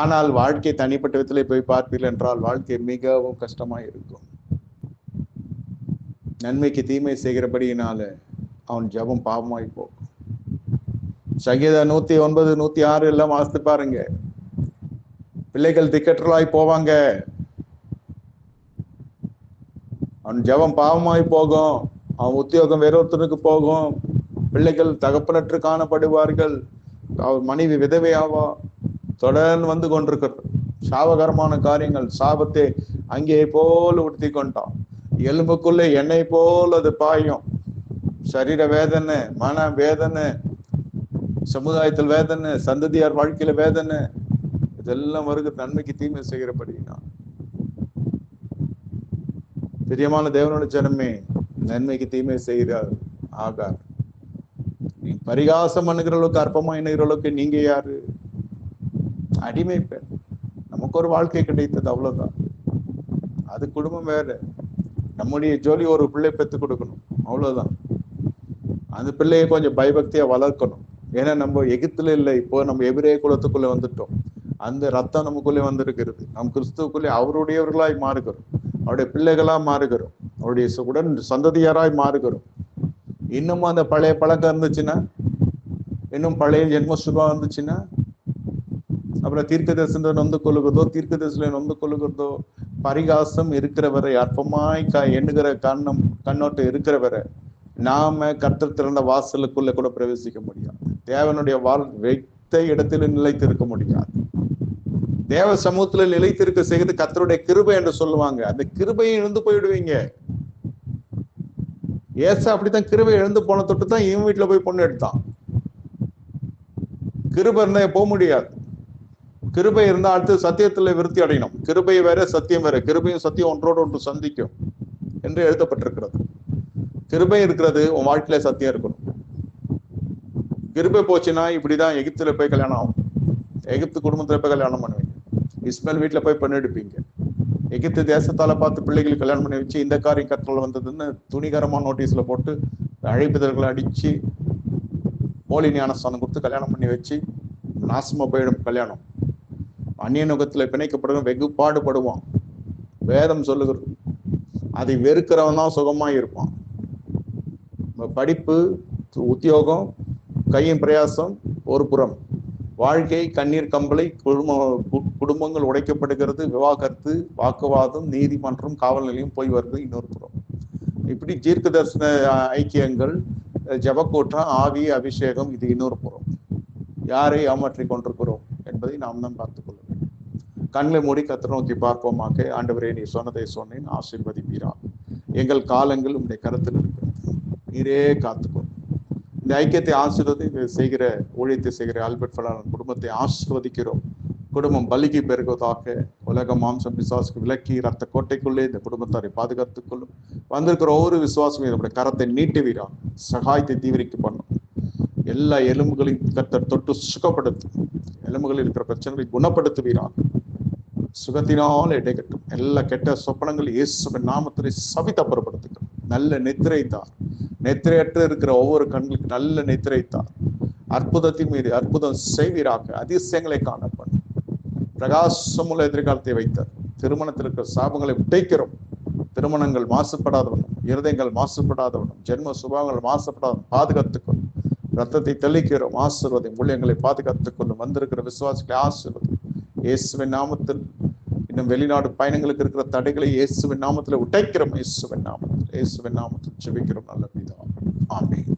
ஆனால் வாழ்க்கை தனிப்பட்ட விதத்திலே போய் பார்ப்பீர்கள் என்றால் வாழ்க்கை மிகவும் கஷ்டமா இருக்கும். நன்மைக்கு தீமை செய்கிறபடியினால அவன் ஜெபம் பாவமாய் போகும். சங்கீதம் 109, 106 எல்லாம் வாசித்து பாருங்க. பிள்ளைகள் திக்கற்றலாய் போவாங்க, அவன் ஜெபம் பாவமாய் போகும், அவன் உத்தியோகம் வேறொருத்தனுக்கு போகும், பிள்ளைகள் தகப்பனற்று காணப்படுவார்கள், அவர் மனைவி விதவையாவா. தொடர்ந்து வந்து கொண்டிருக்கிறது சாபகரமான காரியங்கள். சாபத்தை அங்கே போல உடுத்தி கொண்டான். எலும்புக்குள்ள எண்ணெய் போல் அது பாயும். சரீர வேதனை, மன வேதனை, சமுதாயத்தில் வேதனை, சந்ததியார் வாழ்க்கையில வேதனை, இதெல்லாம் வருகிற நன்மைக்கு தீமை செய்கிறபடினா. பிரியமான தேவனோட ஜனமே, நன்மைக்கு தீமை செய்கிறார் ஆகார். நீ பரிகாசம் பண்ணுகிற அளவுக்கு, அற்பமா எண்ணுகிற அளவுக்கு நீங்க யாரு? அடிமை பெண். நமக்கு ஒரு வாழ்க்கை கிடைத்தது, அவ்வளவுதான். அது குடும்பம் வேற. நம்முடைய ஜோலி ஒரு பிள்ளை பெற்று கொடுக்கணும், அவ்வளவுதான். அந்த பிள்ளையை கொஞ்சம் பயபக்தியா வளர்க்கணும். ஏன்னா நம்ம எகிப்துல இல்லை, இப்போ நம்ம எபிரேய குலத்துக்குள்ள வந்துட்டோம். அந்த ரத்தம் நமக்குள்ளே வந்திருக்கிறது. நம் கிறிஸ்துவுக்குள்ளே அவருடையவர்களாய் மாறுகிறோம், அவருடைய பிள்ளைகளா மாறுகிறோம், அவருடைய உடன் சந்ததியாராய் மாறுகிறோம். இன்னும் அந்த பழைய பழக்கம் இருந்துச்சுன்னா, இன்னும் பழைய ஜென்ம சுபா இருந்துச்சுன்னா, அப்புறம் தீர்க்க தரிசனத்தை நொந்து கொள்ளுகிறதோ, தீர்க்க தரிசனை நொந்து கொள்ளுகிறதோ, பரிகாசம் இருக்கிறவரை, அற்பமாய் எண்ணுகிற கண்ணோட்டம் இருக்கிறவரை நாம கர்த்தர் திறந்த வாசலுக்குள்ள கூட பிரவேசிக்க முடியாது. தேவனுடைய வைத்த இடத்துல நிலைத்திருக்க முடியாது. தேவ சமூகத்துல நிலைத்திருக்க செய்கிறது கர்த்தருடைய கிருபை என்று சொல்லுவாங்க. அந்த கிருபையை இழந்து போயிடுவீங்க. ஏசா அப்படித்தான் கிருபை இழந்து போன தொட்டு தான் இவன் வீட்டுல போய் பொண்ணு எடுத்தான். கிருபை இருந்தா போக முடியாது. கிருபை இருந்தா அடுத்து சத்தியத்துல விருத்தி அடையணும். கிருபை வேற, சத்தியம் வேற. கிருபையும் சத்தியம் ஒன்றோடு ஒன்று சந்திக்கும் என்று எழுதப்பட்டிருக்கிறது. கிருபை இருக்கிறது, உன் வாழ்க்கையில சத்தியம் இருக்கணும். கிருபை போச்சுன்னா இப்படிதான் எகிப்துல போய் கல்யாணம் ஆகும். எகிப்து குடும்பத்துல போய் கல்யாணம் பண்ணுவீங்க. இஸ்மாயில் வீட்டுல போய் பெண் எடுப்பீங்க. எகிப்து தேசத்தால பார்த்து பிள்ளைகளுக்கு கல்யாணம் பண்ணி வச்சு, இந்த காரியம் கற்றல் வந்ததுன்னு துணிகரமான நோட்டீஸ்ல போட்டு அழைப்பிதழ்களை அடிச்சு போலி ஞானஸ்தானம் கொடுத்து கல்யாணம் பண்ணி வச்சு நாசமா போயிடும் கல்யாணம். அந்நிய நுகத்துல பிணைக்கப்படுவோம், வெகு பாடுபடுவான். வேதம் சொல்லுகிறது, அதை வெறுக்கிறவன் தான் சுகமா இருப்பான். படிப்பு, உத்தியோகம், கையின் பிரயாசம் ஒரு புறம், வாழ்க்கை கண்ணீர் கம்பளை, குடும்பங்கள் உடைக்கப்படுகிறது, விவாகரத்து, வாக்குவாதம், நீதிமன்றம், காவல் நிலையம் போய் வருது இன்னொரு புறம். இப்படி தீர்க்க தரிசன ஐக்கியங்கள், ஜபக்கூட்டம், ஆவி அபிஷேகம், இது இன்னொரு புறம். யாரை ஏமாற்றி கொண்டிருக்கிறோம் என்பதை நாம் தான் பார்த்துக் கொள்ள வேண்டும். கண்களை மூடி கர்த்தரை நோக்கி பார்ப்போமாக. ஆண்டவரே, நீ சொன்னதை சொன்னேன், ஆசீர்வதிப்பீரா. எங்கள் காலங்கள் உங்களுடைய கருத்தில் இருக்கிறது, நீரே காத்துக்கோ. இந்த ஐக்கியத்தை ஆசீர்வதி செய்கிற, ஊழியத்தை செய்கிற ஆல்பர்ட் ஃபெர்னாண்டோ குடும்பத்தை ஆசீர்வதிக்கிறோம். குடும்பம் பலிக்கு பெருகுவதாக. உலக மாம்சம் பிசாசுக்கு விலக்கி ரத்த கோட்டைக்குள்ளே இந்த குடும்பத்தாரை பாதுகாத்துக் கொள்ளும். வந்திருக்கிற ஒவ்வொரு விசுவாசமும் நம்முடைய கரத்தை நீட்டுவீரா, சகாயத்தை தீவிரிக்க பண்ணும். எல்லா எலும்புகளையும் கர்த்தர் தொட்டு சுகப்படுத்தும். எலும்புகளில் இருக்கிற பிரச்சனைகளை குணப்படுத்துவீரா. சுகத்தினால் இடைக்கட்டும். எல்லா கெட்ட சொப்பனங்கள் இயேசுவின் நாமத்திலே சபித்தப்புறப்படுத்துகிறோம். நல்ல நித்திரைத்தார். நெத்திரையற்று இருக்கிற ஒவ்வொரு கண்களுக்கு நல்ல நித்திரைத்தார். அற்புதத்தின் மீது அற்புதம் செய்வீராக. அதிசயங்களை காணப்படும். பிரகாசமுள்ள எதிர்காலத்தை வைத்தார். திருமணத்தில் இருக்கிற சாபங்களை உடைக்கிறோம். திருமணங்கள் மாசுபடாதவனும், இருதயங்கள் மாசுபடாதவனும், ஜென்ம சுபாவங்கள் மாசுபடாதவனும் பாதுகாத்துக்கொள்ளும். ரத்தத்தை தெளிக்கிறோம். ஆசீர்வதியும். ஊழியங்களை பாதுகாத்துக் கொள்ளும். வந்திருக்கிற விசுவாசிகளை ஆசீர்வதியும். இயேசுவின் நாமத்தில் இன்னும் வெளிநாடு பயணங்களுக்கு இருக்கிற தடைகளை இயேசுவின் நாமத்தில் உடைக்கிறோம். இயேசுவின் நாமத்தில் ஜெபிக்கிறோம் நல்ல பிதாவே. ஆமென்.